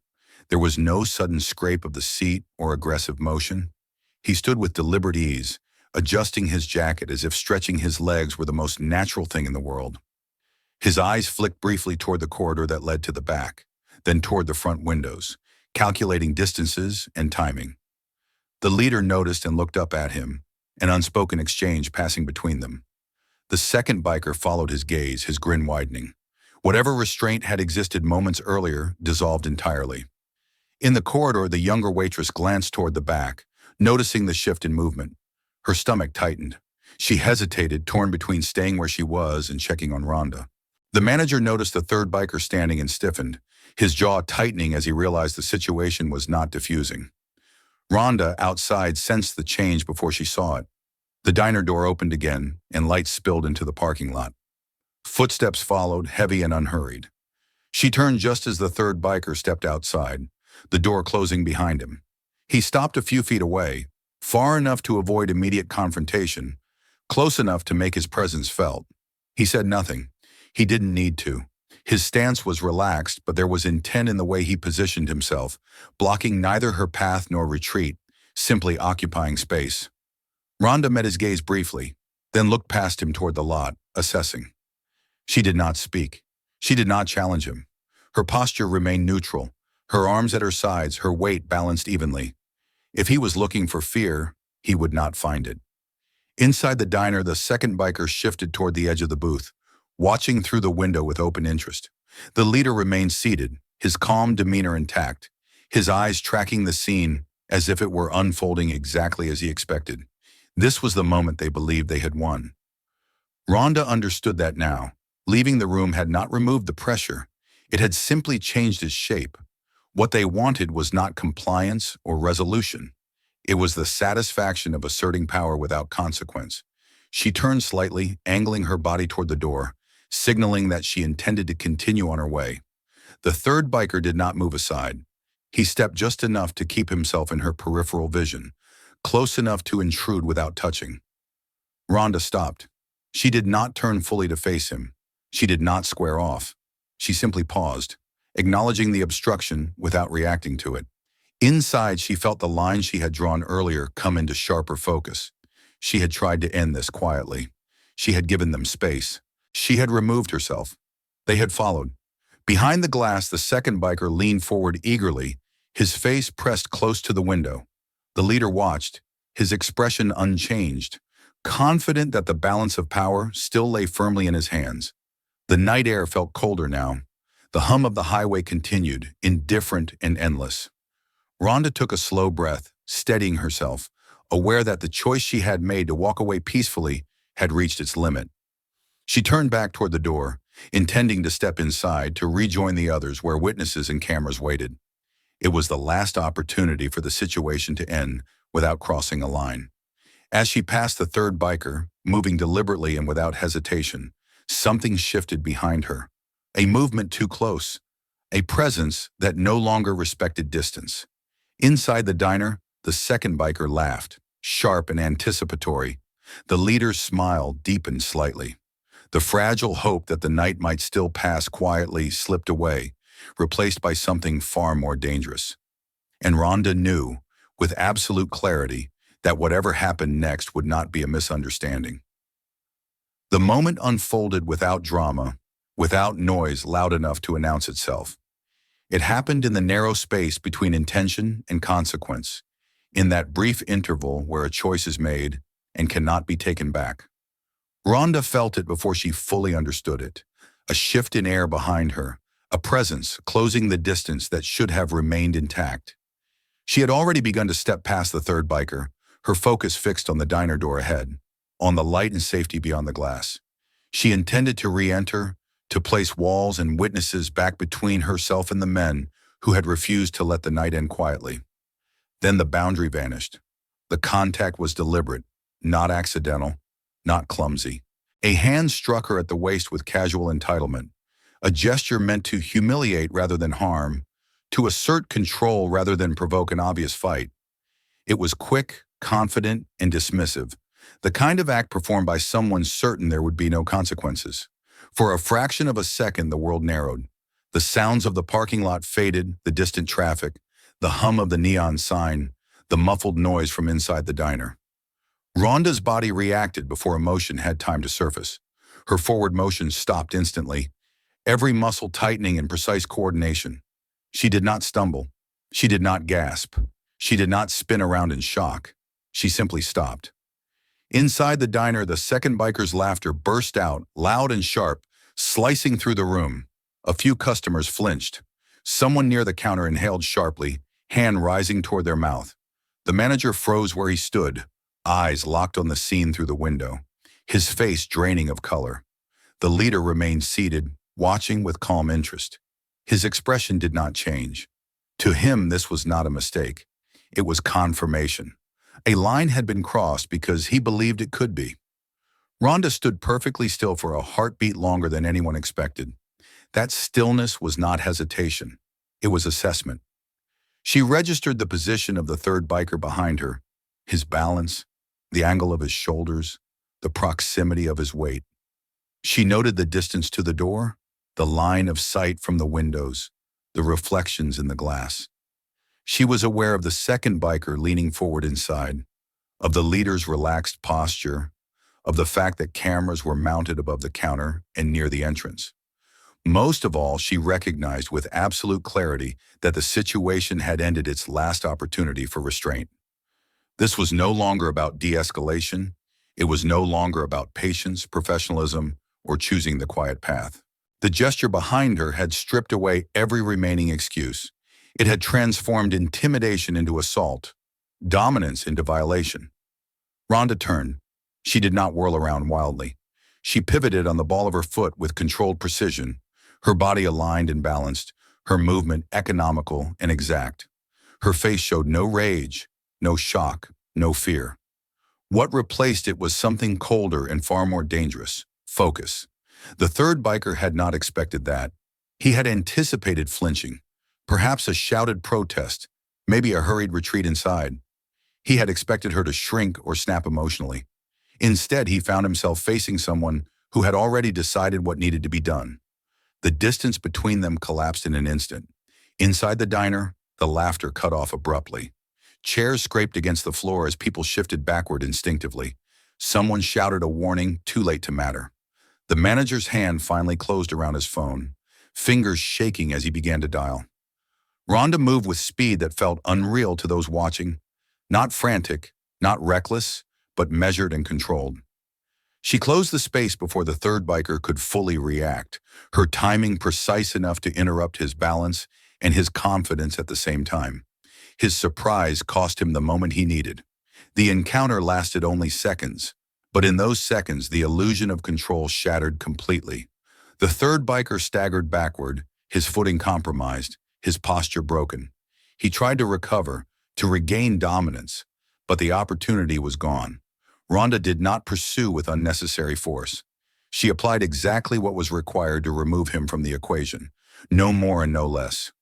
There was no sudden scrape of the seat or aggressive motion. He stood with deliberate ease, adjusting his jacket as if stretching his legs were the most natural thing in the world. His eyes flicked briefly toward the corridor that led to the back, then toward the front windows, calculating distances and timing. The leader noticed and looked up at him, an unspoken exchange passing between them. The second biker followed his gaze, his grin widening. Whatever restraint had existed moments earlier dissolved entirely. In the corridor, the younger waitress glanced toward the back, noticing the shift in movement. Her stomach tightened. She hesitated, torn between staying where she was and checking on Ronda. The manager noticed the third biker standing and stiffened, his jaw tightening as he realized the situation was not diffusing. Ronda, outside, sensed the change before she saw it. The diner door opened again, and lights spilled into the parking lot. Footsteps followed, heavy and unhurried. She turned just as the third biker stepped outside, the door closing behind him. He stopped a few feet away, far enough to avoid immediate confrontation, close enough to make his presence felt. He said nothing. He didn't need to. His stance was relaxed, but there was intent in the way he positioned himself, blocking neither her path nor retreat, simply occupying space. Ronda met his gaze briefly, then looked past him toward the lot, assessing. She did not speak. She did not challenge him. Her posture remained neutral, her arms at her sides, her weight balanced evenly. If he was looking for fear, he would not find it. Inside the diner, the second biker shifted toward the edge of the booth, watching through the window with open interest. The leader remained seated, his calm demeanor intact, his eyes tracking the scene as if it were unfolding exactly as he expected. This was the moment they believed they had won. Ronda understood that now. Leaving the room had not removed the pressure. It had simply changed its shape. What they wanted was not compliance or resolution. It was the satisfaction of asserting power without consequence. She turned slightly, angling her body toward the door, signaling that she intended to continue on her way. The third biker did not move aside. He stepped just enough to keep himself in her peripheral vision, close enough to intrude without touching. Ronda stopped. She did not turn fully to face him. She did not square off. She simply paused, acknowledging the obstruction without reacting to it. Inside, she felt the line she had drawn earlier come into sharper focus. She had tried to end this quietly. She had given them space. She had removed herself. They had followed. Behind the glass, the second biker leaned forward eagerly, his face pressed close to the window. The leader watched, his expression unchanged, confident that the balance of power still lay firmly in his hands. The night air felt colder now. The hum of the highway continued, indifferent and endless. Ronda took a slow breath, steadying herself, aware that the choice she had made to walk away peacefully had reached its limit. She turned back toward the door, intending to step inside to rejoin the others where witnesses and cameras waited. It was the last opportunity for the situation to end without crossing a line. As she passed the third biker, moving deliberately and without hesitation, something shifted behind her. A movement too close. A presence that no longer respected distance. Inside the diner, the second biker laughed, sharp and anticipatory. The leader's smile deepened slightly. The fragile hope that the night might still pass quietly slipped away, replaced by something far more dangerous. And Ronda knew, with absolute clarity, that whatever happened next would not be a misunderstanding. The moment unfolded without drama, without noise loud enough to announce itself. It happened in the narrow space between intention and consequence, in that brief interval where a choice is made and cannot be taken back. Ronda felt it before she fully understood it, a shift in air behind her, a presence closing the distance that should have remained intact. She had already begun to step past the third biker, her focus fixed on the diner door ahead, on the light and safety beyond the glass. She intended to re-enter, to place walls and witnesses back between herself and the men who had refused to let the night end quietly. Then the boundary vanished. The contact was deliberate, not accidental, not clumsy. A hand struck her at the waist with casual entitlement, a gesture meant to humiliate rather than harm, to assert control rather than provoke an obvious fight. It was quick, confident, and dismissive, the kind of act performed by someone certain there would be no consequences. For a fraction of a second, the world narrowed. The sounds of the parking lot faded, the distant traffic, the hum of the neon sign, the muffled noise from inside the diner. Rhonda's body reacted before emotion had time to surface. Her forward motion stopped instantly, every muscle tightening in precise coordination. She did not stumble. She did not gasp. She did not spin around in shock. She simply stopped. Inside the diner, the second biker's laughter burst out, loud and sharp, slicing through the room. A few customers flinched. Someone near the counter inhaled sharply, hand rising toward their mouth. The manager froze where he stood, eyes locked on the scene through the window, his face draining of color. The leader remained seated, watching with calm interest. His expression did not change. To him, this was not a mistake. It was confirmation. A line had been crossed because he believed it could be. Rhonda stood perfectly still for a heartbeat longer than anyone expected. That stillness was not hesitation. It was assessment. She registered the position of the third biker behind her, his balance, the angle of his shoulders, the proximity of his weight. She noted the distance to the door, the line of sight from the windows, the reflections in the glass. She was aware of the second biker leaning forward inside, of the leader's relaxed posture, of the fact that cameras were mounted above the counter and near the entrance. Most of all, she recognized with absolute clarity that the situation had ended its last opportunity for restraint. This was no longer about de-escalation. It was no longer about patience, professionalism, or choosing the quiet path. The gesture behind her had stripped away every remaining excuse. It had transformed intimidation into assault, dominance into violation. Rhonda turned. She did not whirl around wildly. She pivoted on the ball of her foot with controlled precision, her body aligned and balanced, her movement economical and exact. Her face showed no rage, no shock, no fear. What replaced it was something colder and far more dangerous: focus. The third biker had not expected that. He had anticipated flinching, perhaps a shouted protest, maybe a hurried retreat inside. He had expected her to shrink or snap emotionally. Instead, he found himself facing someone who had already decided what needed to be done. The distance between them collapsed in an instant. Inside the diner, the laughter cut off abruptly. Chairs scraped against the floor as people shifted backward instinctively. Someone shouted a warning, too late to matter. The manager's hand finally closed around his phone, fingers shaking as he began to dial. Rhonda moved with speed that felt unreal to those watching, not frantic, not reckless, but measured and controlled. She closed the space before the third biker could fully react, her timing precise enough to interrupt his balance and his confidence at the same time. His surprise cost him the moment he needed. The encounter lasted only seconds, but in those seconds, the illusion of control shattered completely. The third biker staggered backward, his footing compromised, his posture broken. He tried to recover, to regain dominance, but the opportunity was gone. Rhonda did not pursue with unnecessary force. She applied exactly what was required to remove him from the equation, no more and no less.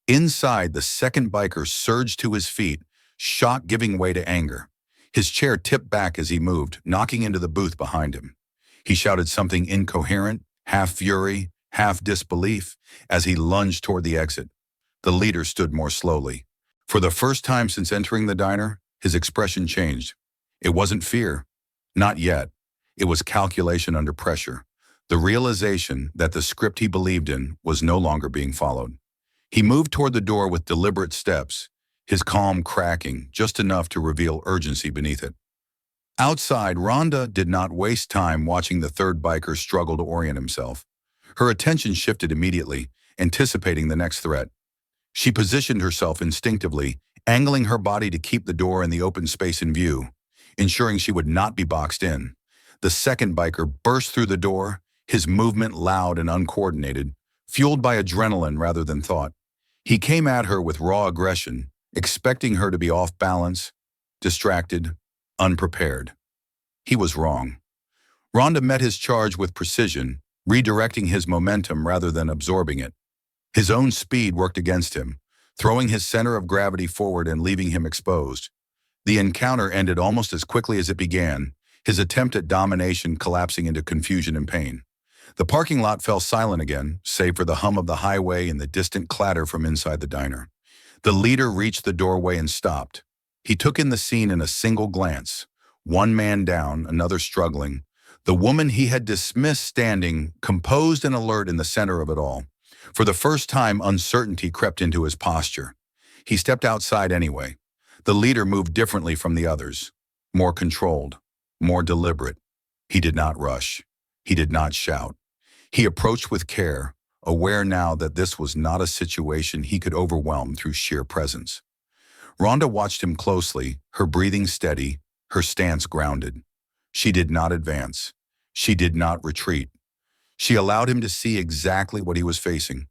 Inside, the second biker surged to his feet, shock giving way to anger. His chair tipped back as he moved, knocking into the booth behind him. He shouted something incoherent, half fury, half disbelief, as he lunged toward the exit. The leader stood more slowly. For the first time since entering the diner, his expression changed. It wasn't fear. Not yet. It was calculation under pressure. The realization that the script he believed in was no longer being followed. He moved toward the door with deliberate steps, his calm cracking just enough to reveal urgency beneath it. Outside, Rhonda did not waste time watching the third biker struggle to orient himself. Her attention shifted immediately, anticipating the next threat. She positioned herself instinctively, angling her body to keep the door and the open space in view, ensuring she would not be boxed in. The second biker burst through the door, his movement loud and uncoordinated, fueled by adrenaline rather than thought. He came at her with raw aggression, expecting her to be off balance, distracted, unprepared. He was wrong. Rhonda met his charge with precision, redirecting his momentum rather than absorbing it. His own speed worked against him, throwing his center of gravity forward and leaving him exposed. The encounter ended almost as quickly as it began, his attempt at domination collapsing into confusion and pain. The parking lot fell silent again, save for the hum of the highway and the distant clatter from inside the diner. The leader reached the doorway and stopped. He took in the scene in a single glance. One man down, another struggling. The woman he had dismissed standing, composed and alert in the center of it all. For the first time, uncertainty crept into his posture. He stepped outside anyway. The leader moved differently from the others. More controlled, more deliberate. He did not rush. He did not shout. He approached with care, aware now that this was not a situation he could overwhelm through sheer presence. Rhonda watched him closely, her breathing steady, her stance grounded. She did not advance. She did not retreat. She allowed him to see exactly what he was facing.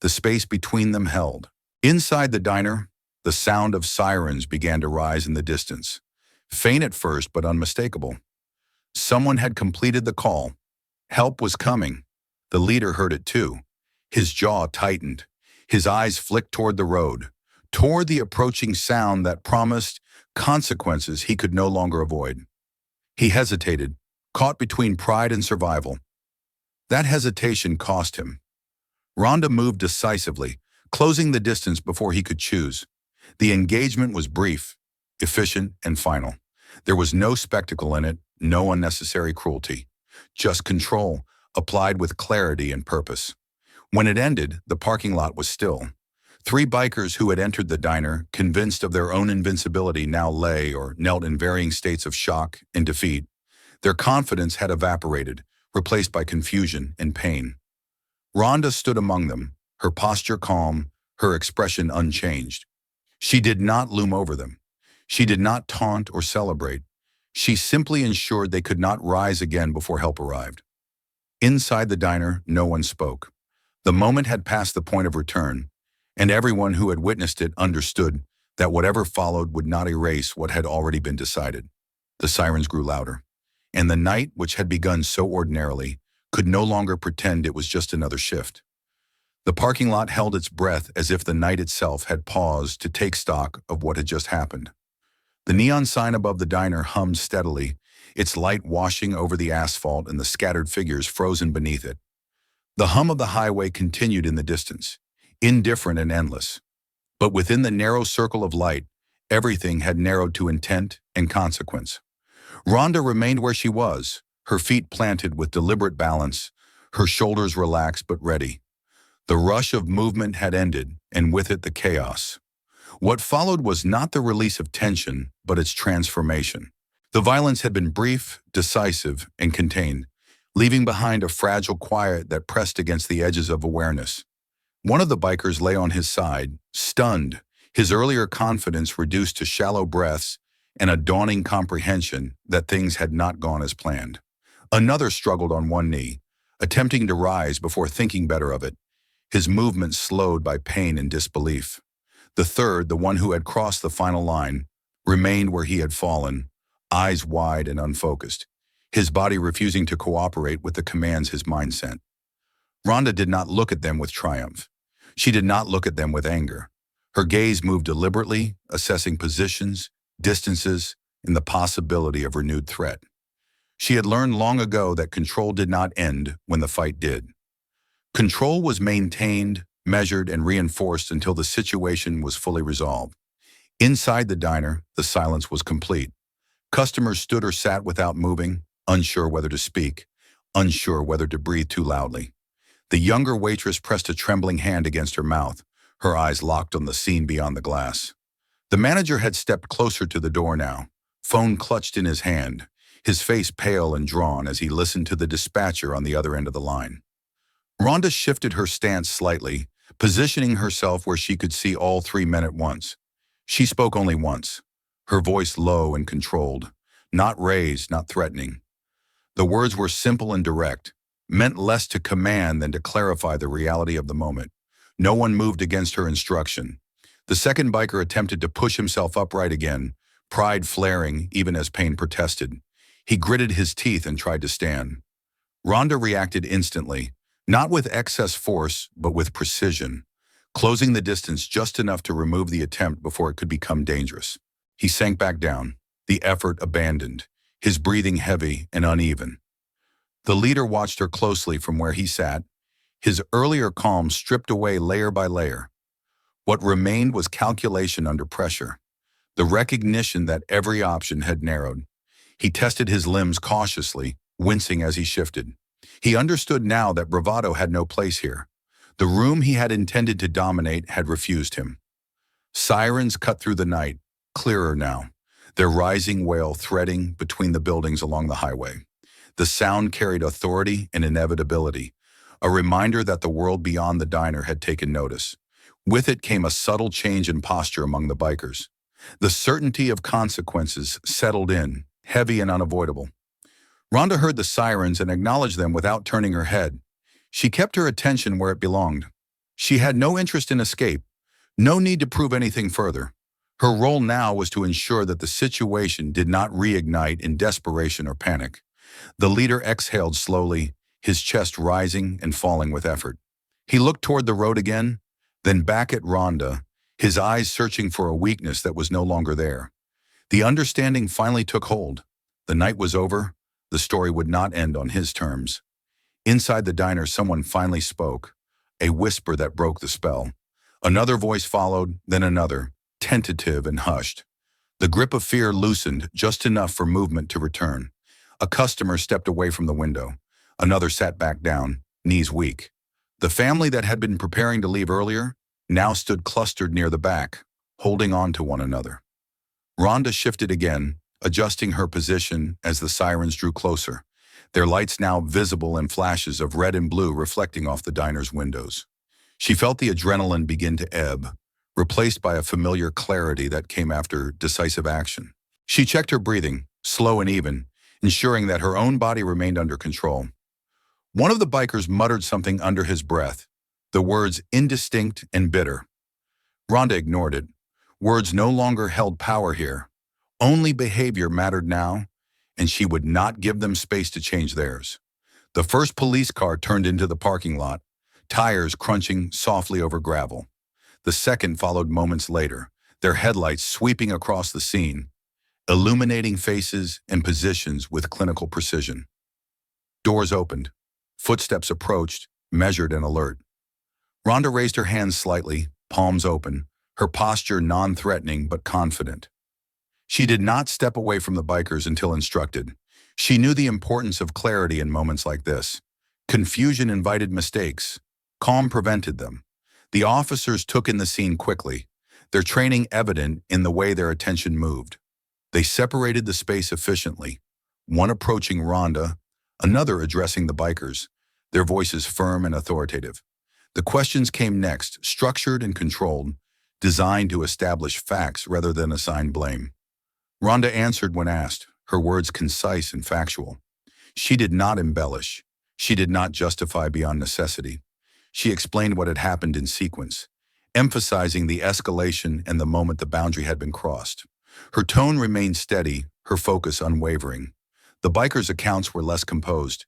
The space between them held. Inside the diner, the sound of sirens began to rise in the distance. Faint at first, but unmistakable. Someone had completed the call. Help was coming. The leader heard it too. His jaw tightened. His eyes flicked toward the road, toward the approaching sound that promised consequences he could no longer avoid. He hesitated, caught between pride and survival. That hesitation cost him. Rhonda moved decisively, closing the distance before he could choose. The engagement was brief, efficient, and final. There was no spectacle in it, no unnecessary cruelty. Just control, applied with clarity and purpose. When it ended, the parking lot was still. Three bikers who had entered the diner, convinced of their own invincibility, now lay or knelt in varying states of shock and defeat. Their confidence had evaporated, replaced by confusion and pain. Rhonda stood among them, her posture calm, her expression unchanged. She did not loom over them. She did not taunt or celebrate. She simply ensured they could not rise again before help arrived. Inside the diner, no one spoke. The moment had passed the point of return, and everyone who had witnessed it understood that whatever followed would not erase what had already been decided. The sirens grew louder, and the night, which had begun so ordinarily, could no longer pretend it was just another shift. The parking lot held its breath as if the night itself had paused to take stock of what had just happened. The neon sign above the diner hummed steadily, its light washing over the asphalt and the scattered figures frozen beneath it. The hum of the highway continued in the distance, indifferent and endless. But within the narrow circle of light, everything had narrowed to intent and consequence. Rhonda remained where she was, her feet planted with deliberate balance, her shoulders relaxed but ready. The rush of movement had ended, and with it the chaos. What followed was not the release of tension, but its transformation. The violence had been brief, decisive, and contained, leaving behind a fragile quiet that pressed against the edges of awareness. One of the bikers lay on his side, stunned, his earlier confidence reduced to shallow breaths and a dawning comprehension that things had not gone as planned. Another struggled on one knee, attempting to rise before thinking better of it, his movement slowed by pain and disbelief. The third, the one who had crossed the final line, remained where he had fallen, eyes wide and unfocused, his body refusing to cooperate with the commands his mind sent. Rhonda did not look at them with triumph. She did not look at them with anger. Her gaze moved deliberately, assessing positions, distances, and the possibility of renewed threat. She had learned long ago that control did not end when the fight did. Control was maintained, measured, and reinforced until the situation was fully resolved. Inside the diner, the silence was complete. Customers stood or sat without moving, unsure whether to speak, unsure whether to breathe too loudly. The younger waitress pressed a trembling hand against her mouth, her eyes locked on the scene beyond the glass. The manager had stepped closer to the door now, phone clutched in his hand, his face pale and drawn as he listened to the dispatcher on the other end of the line. Rhonda shifted her stance slightly, positioning herself where she could see all three men at once. She spoke only once, her voice low and controlled, not raised, not threatening. The words were simple and direct, meant less to command than to clarify the reality of the moment. No one moved against her instruction. The second biker attempted to push himself upright again, pride flaring even as pain protested. He gritted his teeth and tried to stand. Rhonda reacted instantly, not with excess force, but with precision, closing the distance just enough to remove the attempt before it could become dangerous. He sank back down, the effort abandoned, his breathing heavy and uneven. The leader watched her closely from where he sat, his earlier calm stripped away layer by layer. What remained was calculation under pressure, the recognition that every option had narrowed. He tested his limbs cautiously, wincing as he shifted. He understood now that bravado had no place here. The room he had intended to dominate had refused him. Sirens cut through the night, clearer now, their rising wail threading between the buildings along the highway. The sound carried authority and inevitability, a reminder that the world beyond the diner had taken notice. With it came a subtle change in posture among the bikers. The certainty of consequences settled in, heavy and unavoidable. Ronda heard the sirens and acknowledged them without turning her head. She kept her attention where it belonged. She had no interest in escape, no need to prove anything further. Her role now was to ensure that the situation did not reignite in desperation or panic. The leader exhaled slowly, his chest rising and falling with effort. He looked toward the road again, then back at Ronda, his eyes searching for a weakness that was no longer there. The understanding finally took hold. The night was over. The story would not end on his terms. Inside the diner, someone finally spoke, a whisper that broke the spell. Another voice followed, then another, tentative and hushed. The grip of fear loosened just enough for movement to return. A customer stepped away from the window. Another sat back down, knees weak. The family that had been preparing to leave earlier now stood clustered near the back, holding on to one another. Ronda shifted again, adjusting her position as the sirens drew closer, their lights now visible in flashes of red and blue reflecting off the diner's windows. She felt the adrenaline begin to ebb, replaced by a familiar clarity that came after decisive action. She checked her breathing, slow and even, ensuring that her own body remained under control. One of the bikers muttered something under his breath, the words indistinct and bitter. Ronda ignored it. Words no longer held power here. Only behavior mattered now, and she would not give them space to change theirs. The first police car turned into the parking lot, tires crunching softly over gravel. The second followed moments later, their headlights sweeping across the scene, illuminating faces and positions with clinical precision. Doors opened. Footsteps approached, measured and alert. Ronda raised her hands slightly, palms open, her posture non-threatening but confident. She did not step away from the bikers until instructed. She knew the importance of clarity in moments like this. Confusion invited mistakes. Calm prevented them. The officers took in the scene quickly, their training evident in the way their attention moved. They separated the space efficiently, one approaching Ronda, another addressing the bikers, their voices firm and authoritative. The questions came next, structured and controlled, designed to establish facts rather than assign blame. Ronda answered when asked, her words concise and factual. She did not embellish. She did not justify beyond necessity. She explained what had happened in sequence, emphasizing the escalation and the moment the boundary had been crossed. Her tone remained steady, her focus unwavering. The bikers' accounts were less composed.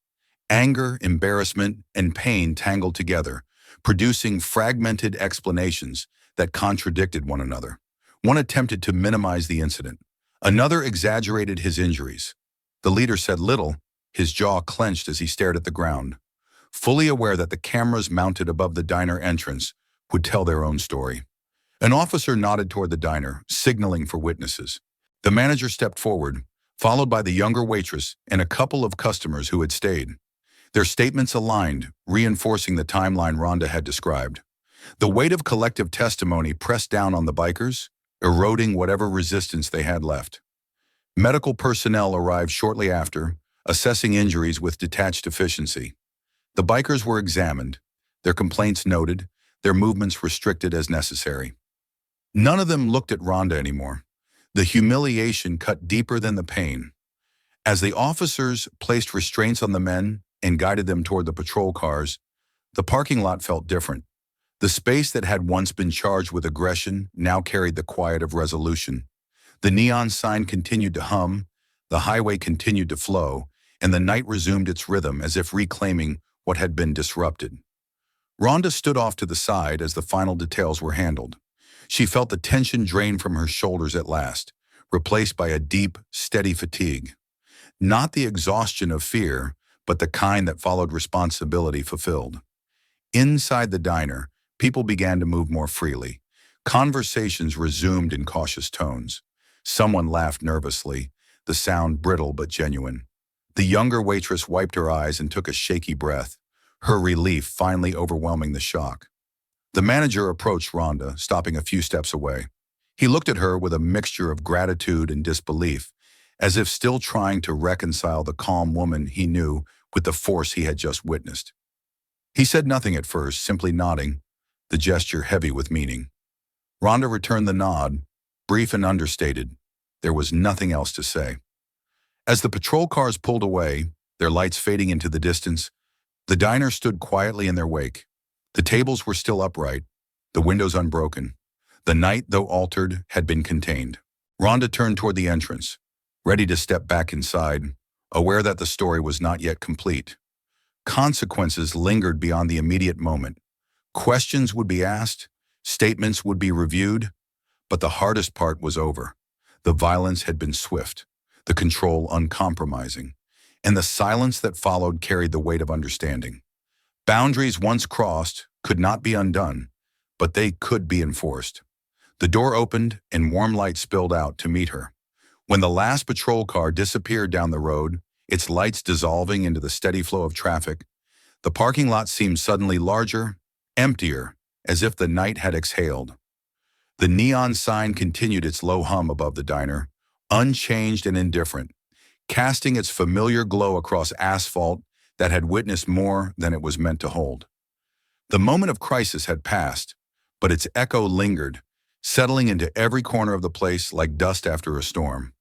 Anger, embarrassment, and pain tangled together, producing fragmented explanations that contradicted one another. One attempted to minimize the incident. Another exaggerated his injuries. The leader said little, his jaw clenched as he stared at the ground, fully aware that the cameras mounted above the diner entrance would tell their own story. An officer nodded toward the diner, signaling for witnesses. The manager stepped forward, followed by the younger waitress and a couple of customers who had stayed. Their statements aligned, reinforcing the timeline Ronda had described. The weight of collective testimony pressed down on the bikers, eroding whatever resistance they had left. Medical personnel arrived shortly after, assessing injuries with detached efficiency. The bikers were examined, their complaints noted, their movements restricted as necessary. None of them looked at Ronda anymore. The humiliation cut deeper than the pain. As the officers placed restraints on the men and guided them toward the patrol cars, the parking lot felt different. The space that had once been charged with aggression now carried the quiet of resolution. The neon sign continued to hum, the highway continued to flow, and the night resumed its rhythm as if reclaiming what had been disrupted. Ronda stood off to the side as the final details were handled. She felt the tension drain from her shoulders at last, replaced by a deep, steady fatigue. Not the exhaustion of fear, but the kind that followed responsibility fulfilled. Inside the diner, people began to move more freely. Conversations resumed in cautious tones. Someone laughed nervously, the sound brittle but genuine. The younger waitress wiped her eyes and took a shaky breath, her relief finally overwhelming the shock. The manager approached Rhonda, stopping a few steps away. He looked at her with a mixture of gratitude and disbelief, as if still trying to reconcile the calm woman he knew with the force he had just witnessed. He said nothing at first, simply nodding, the gesture heavy with meaning. Rhonda returned the nod, brief and understated. There was nothing else to say. As the patrol cars pulled away, their lights fading into the distance, the diner stood quietly in their wake. The tables were still upright, the windows unbroken. The night, though altered, had been contained. Rhonda turned toward the entrance, ready to step back inside, aware that the story was not yet complete. Consequences lingered beyond the immediate moment. Questions would be asked, statements would be reviewed, but the hardest part was over. The violence had been swift, the control uncompromising, and the silence that followed carried the weight of understanding. Boundaries once crossed could not be undone, but they could be enforced. The door opened and warm light spilled out to meet her. When the last patrol car disappeared down the road, its lights dissolving into the steady flow of traffic, the parking lot seemed suddenly larger, emptier, as if the night had exhaled. The neon sign continued its low hum above the diner, unchanged and indifferent, casting its familiar glow across asphalt that had witnessed more than it was meant to hold. The moment of crisis had passed, but its echo lingered, settling into every corner of the place like dust after a storm.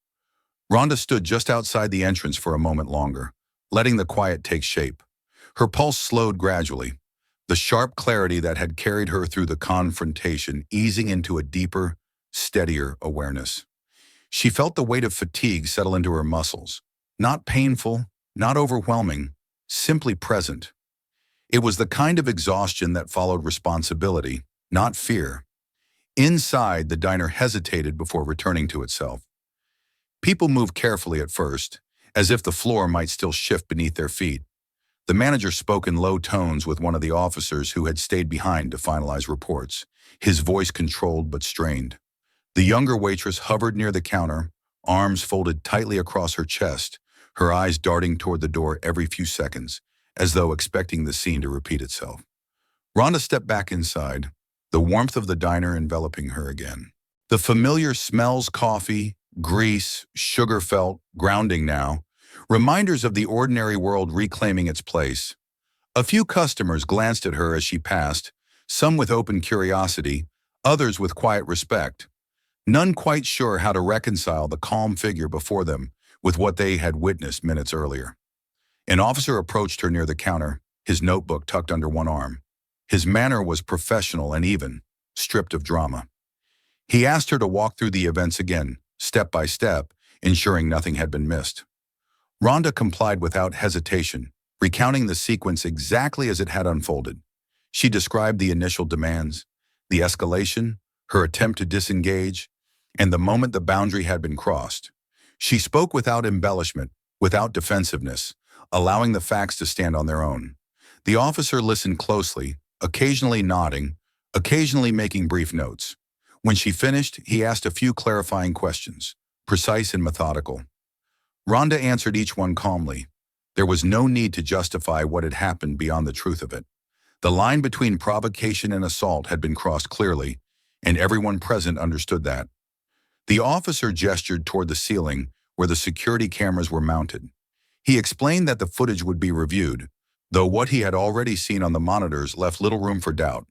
Rhonda stood just outside the entrance for a moment longer, letting the quiet take shape. Her pulse slowed gradually, the sharp clarity that had carried her through the confrontation easing into a deeper, steadier awareness. She felt the weight of fatigue settle into her muscles, not painful, not overwhelming, simply present. It was the kind of exhaustion that followed responsibility, not fear. Inside, the diner hesitated before returning to itself. People moved carefully at first, as if the floor might still shift beneath their feet. The manager spoke in low tones with one of the officers who had stayed behind to finalize reports, his voice controlled but strained. The younger waitress hovered near the counter, arms folded tightly across her chest, her eyes darting toward the door every few seconds, as though expecting the scene to repeat itself. Rhonda stepped back inside, the warmth of the diner enveloping her again. The familiar smells, coffee, grease, sugar felt, grounding now, reminders of the ordinary world reclaiming its place. A few customers glanced at her as she passed, some with open curiosity, others with quiet respect, none quite sure how to reconcile the calm figure before them with what they had witnessed minutes earlier. An officer approached her near the counter, his notebook tucked under one arm. His manner was professional and even, stripped of drama. He asked her to walk through the events again, step by step, ensuring nothing had been missed. Rhonda complied without hesitation, recounting the sequence exactly as it had unfolded. She described the initial demands, the escalation, her attempt to disengage, and the moment the boundary had been crossed. She spoke without embellishment, without defensiveness, allowing the facts to stand on their own. The officer listened closely, occasionally nodding, occasionally making brief notes. When she finished, he asked a few clarifying questions, precise and methodical. Rhonda answered each one calmly. There was no need to justify what had happened beyond the truth of it. The line between provocation and assault had been crossed clearly, and everyone present understood that. The officer gestured toward the ceiling where the security cameras were mounted. He explained that the footage would be reviewed, though what he had already seen on the monitors left little room for doubt.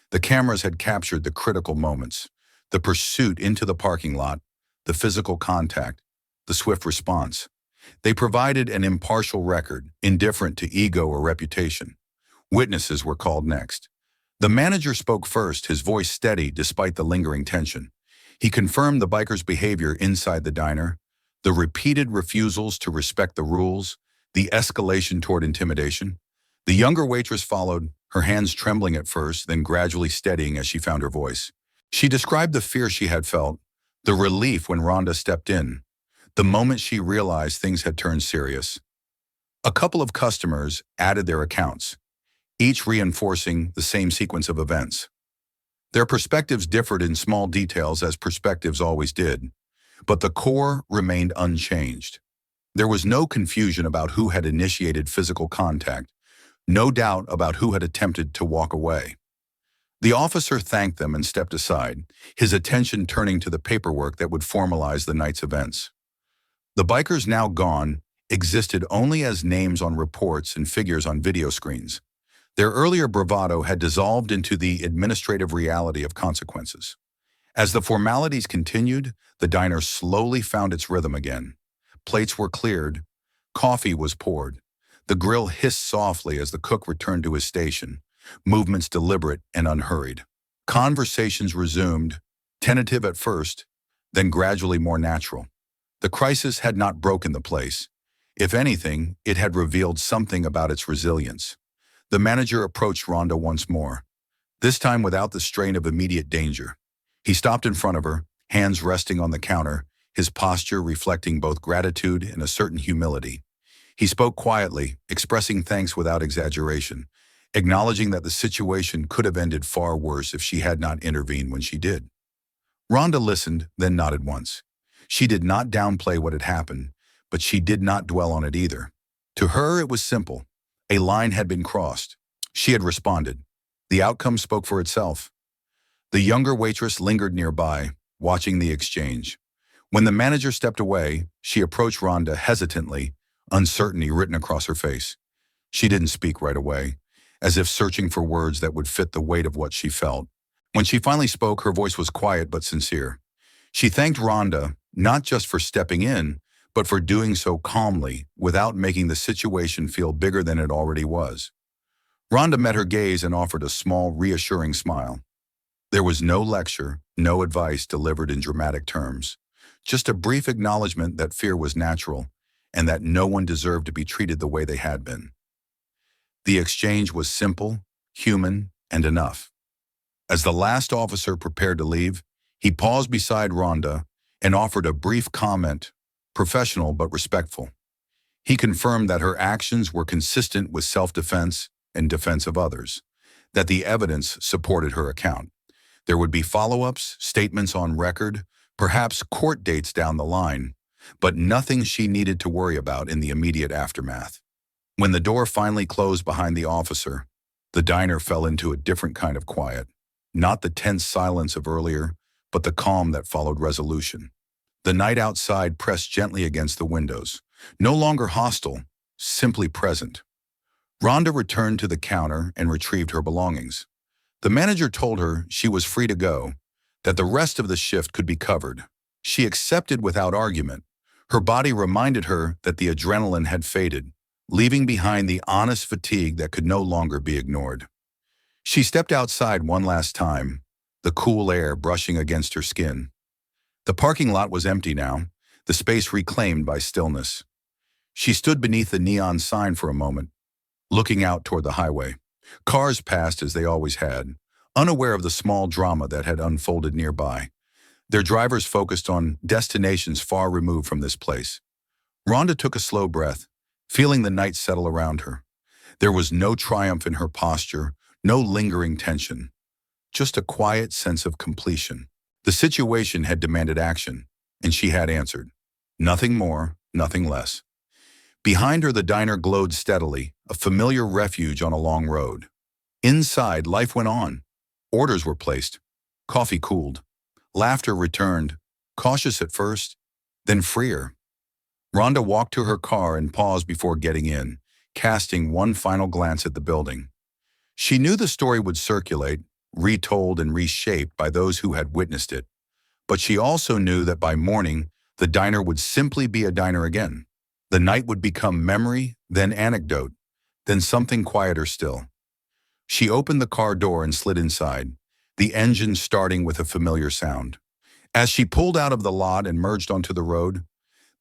The cameras had captured the critical moments, the pursuit into the parking lot, the physical contact, the swift response. They provided an impartial record, indifferent to ego or reputation. Witnesses were called next. The manager spoke first, his voice steady despite the lingering tension. He confirmed the biker's behavior inside the diner, the repeated refusals to respect the rules, the escalation toward intimidation. The younger waitress followed, her hands trembling at first, then gradually steadying as she found her voice. She described the fear she had felt, the relief when Rhonda stepped in, the moment she realized things had turned serious. A couple of customers added their accounts, each reinforcing the same sequence of events. Their perspectives differed in small details, as perspectives always did, but the core remained unchanged. There was no confusion about who had initiated physical contact, no doubt about who had attempted to walk away. The officer thanked them and stepped aside, his attention turning to the paperwork that would formalize the night's events. The bikers, now gone, existed only as names on reports and figures on video screens. Their earlier bravado had dissolved into the administrative reality of consequences. As the formalities continued, the diner slowly found its rhythm again. Plates were cleared, coffee was poured. The grill hissed softly as the cook returned to his station, movements deliberate and unhurried. Conversations resumed, tentative at first, then gradually more natural. The crisis had not broken the place. If anything, it had revealed something about its resilience. The manager approached Ronda once more, this time without the strain of immediate danger. He stopped in front of her, hands resting on the counter, his posture reflecting both gratitude and a certain humility. He spoke quietly, expressing thanks without exaggeration, acknowledging that the situation could have ended far worse if she had not intervened when she did. Ronda listened, then nodded once. She did not downplay what had happened, but she did not dwell on it either. To her, it was simple. A line had been crossed. She had responded. The outcome spoke for itself. The younger waitress lingered nearby, watching the exchange. When the manager stepped away, she approached Ronda hesitantly, uncertainty written across her face. She didn't speak right away, as if searching for words that would fit the weight of what she felt. When she finally spoke, her voice was quiet but sincere. She thanked Ronda, not just for stepping in, but for doing so calmly, without making the situation feel bigger than it already was. Ronda met her gaze and offered a small, reassuring smile. There was no lecture, no advice delivered in dramatic terms, just a brief acknowledgement that fear was natural and that no one deserved to be treated the way they had been. The exchange was simple, human, and enough. As the last officer prepared to leave, he paused beside Ronda and offered a brief comment, professional but respectful. He confirmed that her actions were consistent with self-defense and defense of others, that the evidence supported her account. There would be follow-ups, statements on record, perhaps court dates down the line, but nothing she needed to worry about in the immediate aftermath. When the door finally closed behind the officer, the diner fell into a different kind of quiet. Not the tense silence of earlier, but the calm that followed resolution. The night outside pressed gently against the windows, no longer hostile, simply present. Ronda returned to the counter and retrieved her belongings. The manager told her she was free to go, that the rest of the shift could be covered. She accepted without argument. Her body reminded her that the adrenaline had faded, leaving behind the honest fatigue that could no longer be ignored. She stepped outside one last time, the cool air brushing against her skin. The parking lot was empty now, the space reclaimed by stillness. She stood beneath the neon sign for a moment, looking out toward the highway. Cars passed as they always had, unaware of the small drama that had unfolded nearby. Their drivers focused on destinations far removed from this place. Ronda took a slow breath, feeling the night settle around her. There was no triumph in her posture, no lingering tension, just a quiet sense of completion. The situation had demanded action, and she had answered. Nothing more, nothing less. Behind her, the diner glowed steadily, a familiar refuge on a long road. Inside, life went on. Orders were placed. Coffee cooled. Laughter returned, cautious at first, then freer. Ronda walked to her car and paused before getting in, casting one final glance at the building. She knew the story would circulate, retold and reshaped by those who had witnessed it. But she also knew that by morning, the diner would simply be a diner again. The night would become memory, then anecdote, then something quieter still. She opened the car door and slid inside, the engine starting with a familiar sound. As she pulled out of the lot and merged onto the road,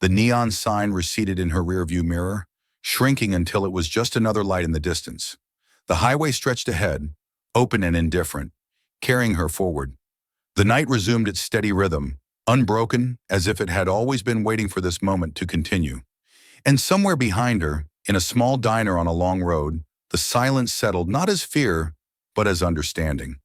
the neon sign receded in her rearview mirror, shrinking until it was just another light in the distance. The highway stretched ahead, open and indifferent, carrying her forward. The night resumed its steady rhythm, unbroken, as if it had always been waiting for this moment to continue. And somewhere behind her, In a small diner on a long road, the silence settled not as fear, but as understanding.